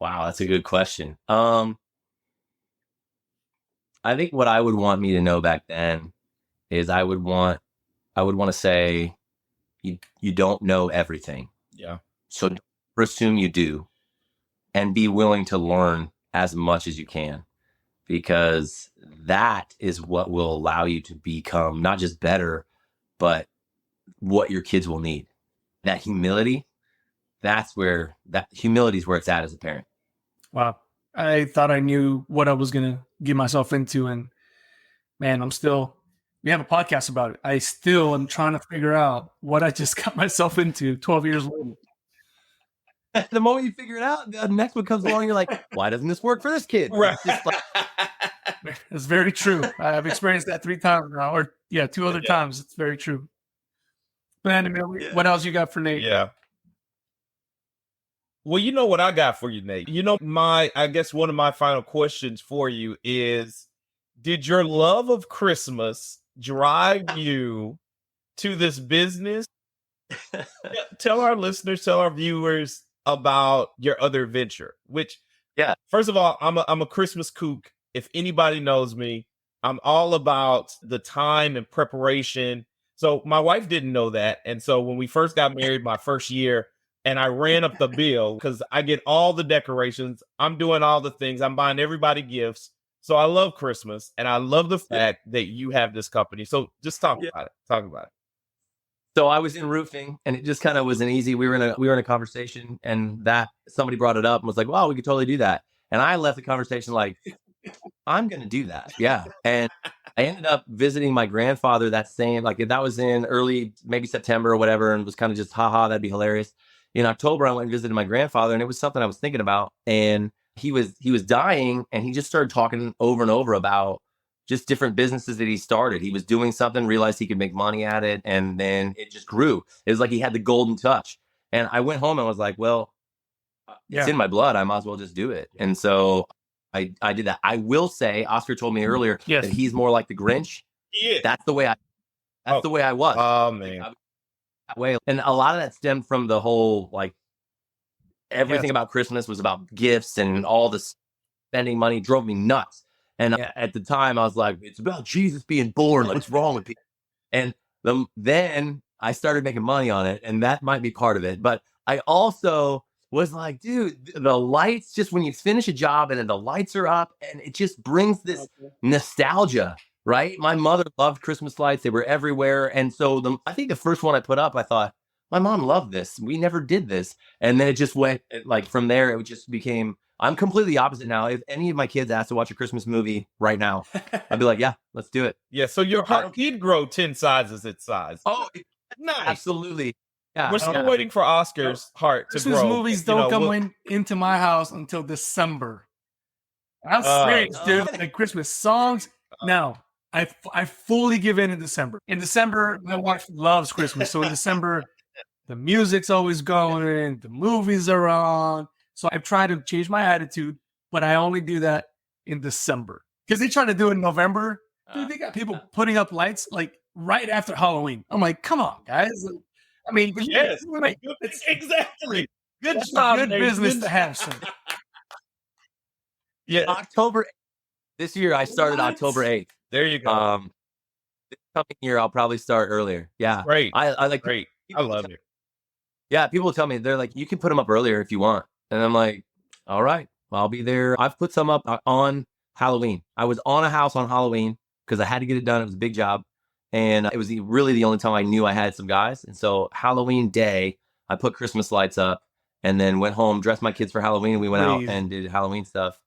Wow, that's a good question. I think what I would want me to know back then is I would want to say you don't know everything. Yeah. So don't assume you do, and be willing to learn as much as you can, because that is what will allow you to become not just better, but what your kids will need. That humility, humility is where it's at as a parent. Wow. I thought I knew what I was going to get myself into. And man, we have a podcast about it. I still am trying to figure out what I just got myself into 12 years later. The moment you figure it out, the next one comes along, you're like, why doesn't this work for this kid? Right. It's just like, It's very true. I've experienced that 3 times now, or 2 other times. It's very true. Brandon, what else you got for Nate? Yeah. Well, you know what I got for you, Nate. I guess one of my final questions for you is, did your love of Christmas drive you to this business? Tell our listeners, tell our viewers about your other venture, which, first of all, I'm a Christmas kook. If anybody knows me, I'm all about the time and preparation. So my wife didn't know that. And so when we first got married, my first year, and I ran up the bill because I get all the decorations. I'm doing all the things. I'm buying everybody gifts. So I love Christmas, and I love the fact that you have this company. So just talk about it. Talk about it. So I was in roofing, and it just kind of was an easy. We were in a conversation, and that somebody brought it up and was like, "Wow, we could totally do that." And I left the conversation like, "I'm going to do that." Yeah. And I ended up visiting my grandfather that was in early, maybe September or whatever, and was kind of just, haha, that'd be hilarious. In October, I went and visited my grandfather, and it was something I was thinking about. And he was dying, and he just started talking over and over about just different businesses that he started. He was doing something, realized he could make money at it, and then it just grew. It was like he had the golden touch. And I went home and was like, well, it's in my blood. I might as well just do it. And so I did that. I will say, Oscar told me earlier that he's more like the Grinch. Yeah. That's the way I was. Oh, man. That way. And a lot of that stemmed from the whole, like, everything about Christmas was about gifts, and all the spending money drove me nuts. And at the time I was like, it's about Jesus being born. Like, what's wrong with people? And then I started making money on it, and that might be part of it. But I also was like, dude, the lights, just when you finish a job and then the lights are up, and it just brings this nostalgia, right? My mother loved Christmas lights. They were everywhere. And so I think the first one I put up, I thought, my mom loved this. We never did this. And then it just went like from there, it just became, I'm completely opposite now. If any of my kids asked to watch a Christmas movie right now, I'd be like, yeah, let's do it. Yeah. So your heart did grow 10 sizes its size. Oh, nice. Absolutely. Yeah. We're still waiting for Oscar's heart to Christmas grow. movies don't come into my house until December. I'm serious, dude. The Christmas songs. No, I fully give in December. In December, my wife loves Christmas. So in December, the music's always going, the movies are on. So I've tried to change my attitude, but I only do that in December. Because they try to do it in November. Dude, they got people putting up lights like right after Halloween. I'm like, come on, guys. I mean, yes, it's exactly. Good job. Good business to have some. Yeah. October. This year I started October 8th. There you go. This coming year I'll probably start earlier. Yeah. Great. I like great. I love it. Yeah, people tell me, they're like, you can put them up earlier if you want. And I'm like, all right, I'll be there. I've put some up on Halloween. I was on a house on Halloween because I had to get it done. It was a big job. And it was really the only time I knew I had some guys. And so Halloween day, I put Christmas lights up and then went home, dressed my kids for Halloween. And we went out and did Halloween stuff.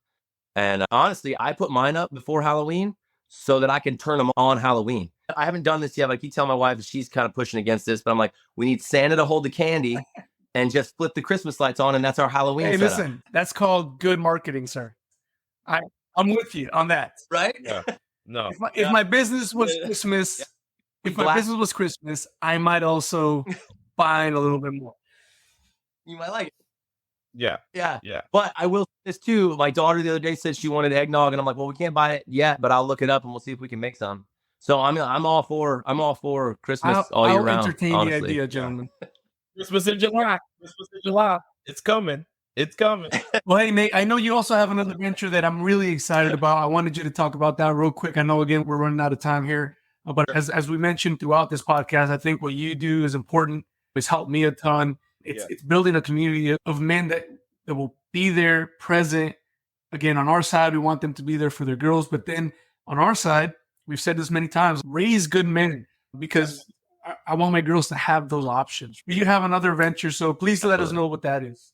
And honestly, I put mine up before Halloween so that I can turn them on Halloween. I haven't done this yet, but I keep telling my wife, she's kind of pushing against this, but I'm like, we need Santa to hold the candy and just flip the Christmas lights on, and that's our Halloween setup. Listen, that's called good marketing, sir. I'm with you on that. Right? Yeah. No. If my business was Christmas, if my business was Christmas, I might also buy a little bit more. You might like it. Yeah. Yeah. Yeah. But I will say this too. My daughter the other day said she wanted eggnog, and I'm like, well, we can't buy it yet, but I'll look it up and we'll see if we can make some. So I'm all for Christmas all year round. I'll entertain honestly. the idea, gentlemen. Christmas in July. Christmas in July. It's coming. It's coming. Well, hey, Nate, I know you also have another venture that I'm really excited about. I wanted you to talk about that real quick. I know, again, we're running out of time here. But as we mentioned throughout this podcast, I think what you do is important. It's helped me a ton. It's building a community of men that will be there, present. Again, on our side, we want them to be there for their girls. But then on our side, we've said this many times, raise good men, because I want my girls to have those options. You have another venture, so please let us know what that is.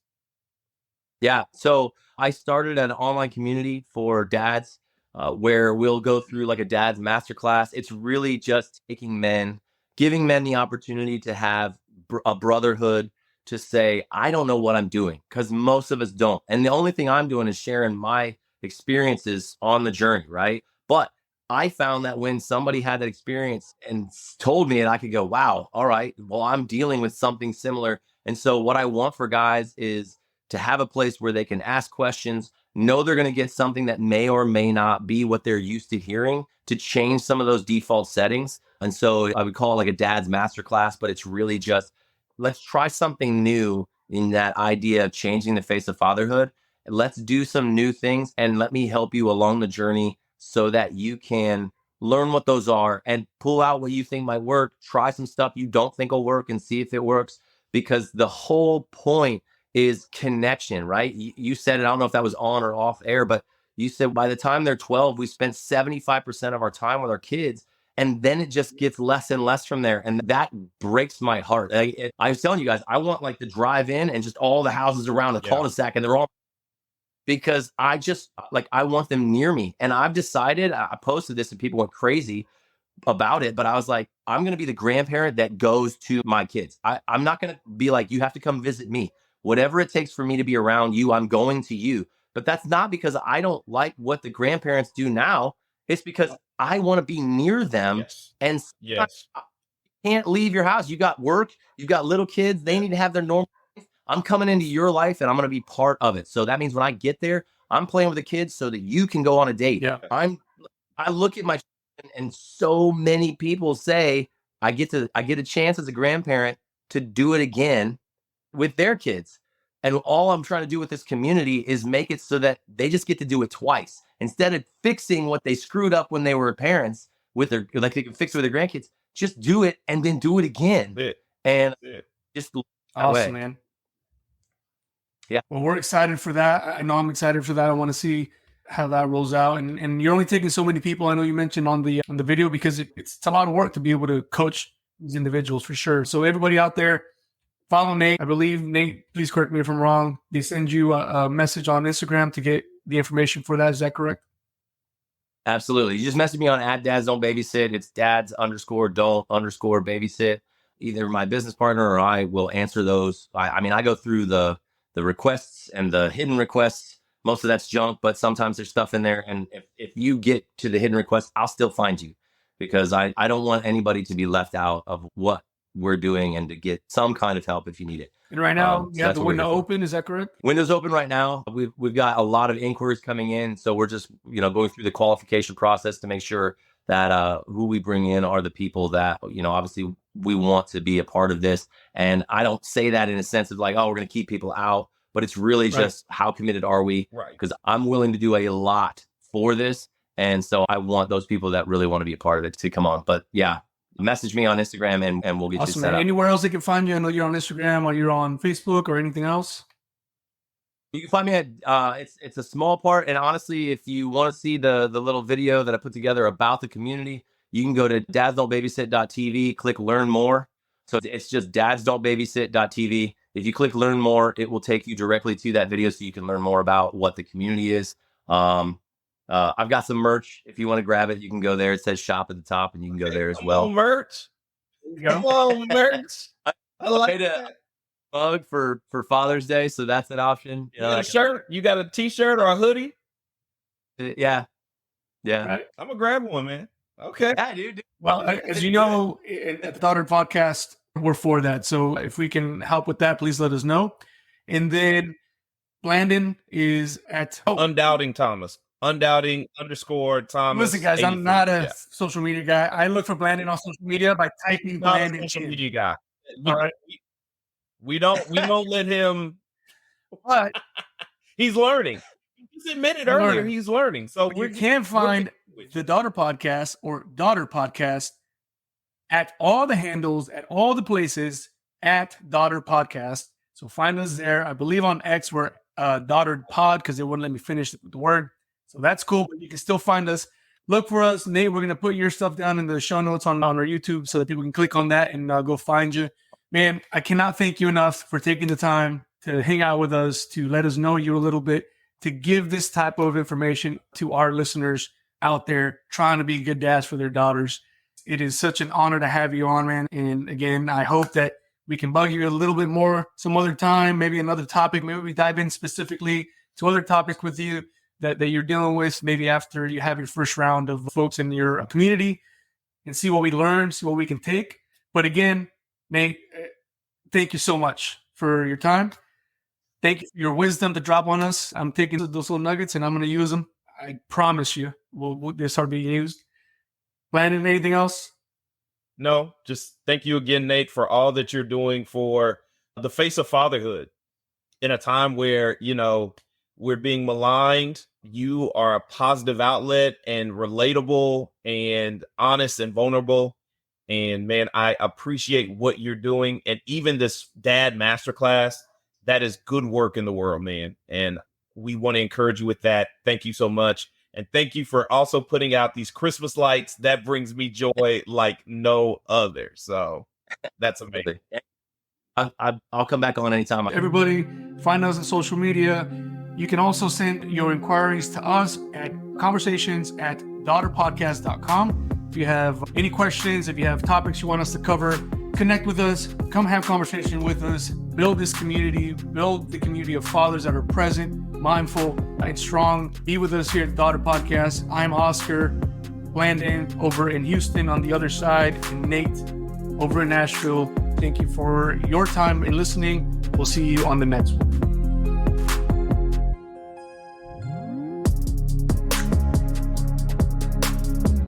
Yeah. So I started an online community for dads where we'll go through like a dad's masterclass. It's really just taking men, giving men the opportunity to have a brotherhood, to say, I don't know what I'm doing, because most of us don't. And the only thing I'm doing is sharing my experiences on the journey, right? But I found that when somebody had that experience and told me it, I could go, wow, all right, well, I'm dealing with something similar. And so what I want for guys is to have a place where they can ask questions, know they're going to get something that may or may not be what they're used to hearing, to change some of those default settings. And so I would call it like a dad's masterclass, but it's really just, let's try something new in that idea of changing the face of fatherhood. Let's do some new things, and let me help you along the journey so that you can learn what those are and pull out what you think might work. Try some stuff you don't think will work and see if it works, because the whole point is connection, right? You said it, I don't know if that was on or off air, but you said by the time they're 12, we spent 75% of our time with our kids. And then it just gets less and less from there. And that breaks my heart. I was telling you guys, I want like the drive in and just all the houses around the cul-de-sac, and they're all, because I just like, I want them near me. And I've decided, I posted this and people went crazy about it, but I was like, I'm going to be the grandparent that goes to my kids. I'm not going to be like, you have to come visit me. Whatever it takes for me to be around you, I'm going to you. But that's not because I don't like what the grandparents do now. It's because I want to be near them. And you can't leave your house. You got work, you got little kids. They need to have their normal life. I'm coming into your life and I'm going to be part of it. So that means when I get there, I'm playing with the kids so that you can go on a date. Yeah. I look at my and so many people say I get a chance as a grandparent to do it again with their kids. And all I'm trying to do with this community is make it so that they just get to do it twice. Instead of fixing what they screwed up when they were parents with their, like they can fix it with their grandkids, just do it and then do it again. And just awesome, man. Yeah. Well, we're excited for that. I know I'm excited for that. I want to see how that rolls out. And you're only taking so many people. I know you mentioned on the video, because it's a lot of work to be able to coach these individuals for sure. So everybody out there, follow Nate. I believe, Nate, please correct me if I'm wrong, they send you a message on Instagram to get the information for that. Is that correct? Absolutely. You just message me on @dads don't babysit. It's dads_don't_babysit. Either my business partner or I will answer those. I mean, I go through the requests and the hidden requests. Most of that's junk, but sometimes there's stuff in there. And if you get to the hidden request, I'll still find you, because I don't want anybody to be left out of what we're doing, and to get some kind of help if you need it. And right now, you have the window open. Is that correct? Window's open right now. We've got a lot of inquiries coming in. So we're just, going through the qualification process to make sure that who we bring in are the people that, obviously we want to be a part of this. And I don't say that in a sense of like, oh, we're going to keep people out, but it's really just how committed are we? Right. Because I'm willing to do a lot for this. And so I want those people that really want to be a part of it to come on. But yeah, message me on Instagram and we'll get you set up. Anywhere else they can find you? I know you're on Instagram, or you're on Facebook, or anything else. You can find me at it's a small part. And honestly, if you want to see the little video that I put together about the community, you can go to dadsdon'tbabysit.tv, click learn more. So it's just dadsdon'tbabysit.tv. If you click learn more, it will take you directly to that video so you can learn more about what the community is. I've got some merch. If you want to grab it, you can go there. It says shop at the top, and you can go there as well. Merch. Come on, merch. I like that. Mug for Father's Day, so that's an option. You got a shirt? You got a t-shirt or a hoodie? Yeah. Right. I'm gonna grab one, man. Okay. Yeah, dude. Well, as you know, at the Daughter Podcast, we're for that. So if we can help with that, please let us know. And then Blandon is at Undoubting Thomas. Undoubting_Thomas. Listen, guys, 83. I'm not a social media guy. I look for Blandon on social media by typing Blandon. Social media guy. All right. We don't let him. But He's learning. He's admitted earlier he's learning. So you can find the Daughter Podcast or Daughter Podcast at all the handles, at all the places at Daughter Podcast. So find us there. I believe on X we're Daughter Pod, because they wouldn't let me finish the word. So that's cool. But you can still find us. Look for us, Nate. We're gonna put your stuff down in the show notes on our YouTube so that people can click on that and go find you. Man, I cannot thank you enough for taking the time to hang out with us, to let us know you a little bit, to give this type of information to our listeners out there trying to be good dads for their daughters. It is such an honor to have you on, man. And again, I hope that we can bug you a little bit more some other time, maybe another topic. Maybe we dive in specifically to other topics with you that you're dealing with, maybe after you have your first round of folks in your community, and see what we learn, see what we can take. But again, Nate, thank you so much for your time. Thank you for your wisdom to drop on us. I'm taking those little nuggets and I'm going to use them. I promise you, they'll start being used. Blandon, anything else? No, just thank you again, Nate, for all that you're doing for the face of fatherhood in a time where, we're being maligned. You are a positive outlet and relatable and honest and vulnerable. And man, I appreciate what you're doing. And even this dad masterclass, that is good work in the world, man. And we want to encourage you with that. Thank you so much. And thank you for also putting out these Christmas lights. That brings me joy like no other. So that's amazing. I'll come back on anytime. Everybody, find us on social media. You can also send your inquiries to us at conversations@daughterpodcast.com. If you have any questions, if you have topics you want us to cover, connect with us, come have conversation with us, build this community, build the community of fathers that are present, mindful, and strong. Be with us here at the Daughter Podcast. I'm Oscar, Blandon over in Houston on the other side, and Nate over in Nashville. Thank you for your time and listening. We'll see you on the next one.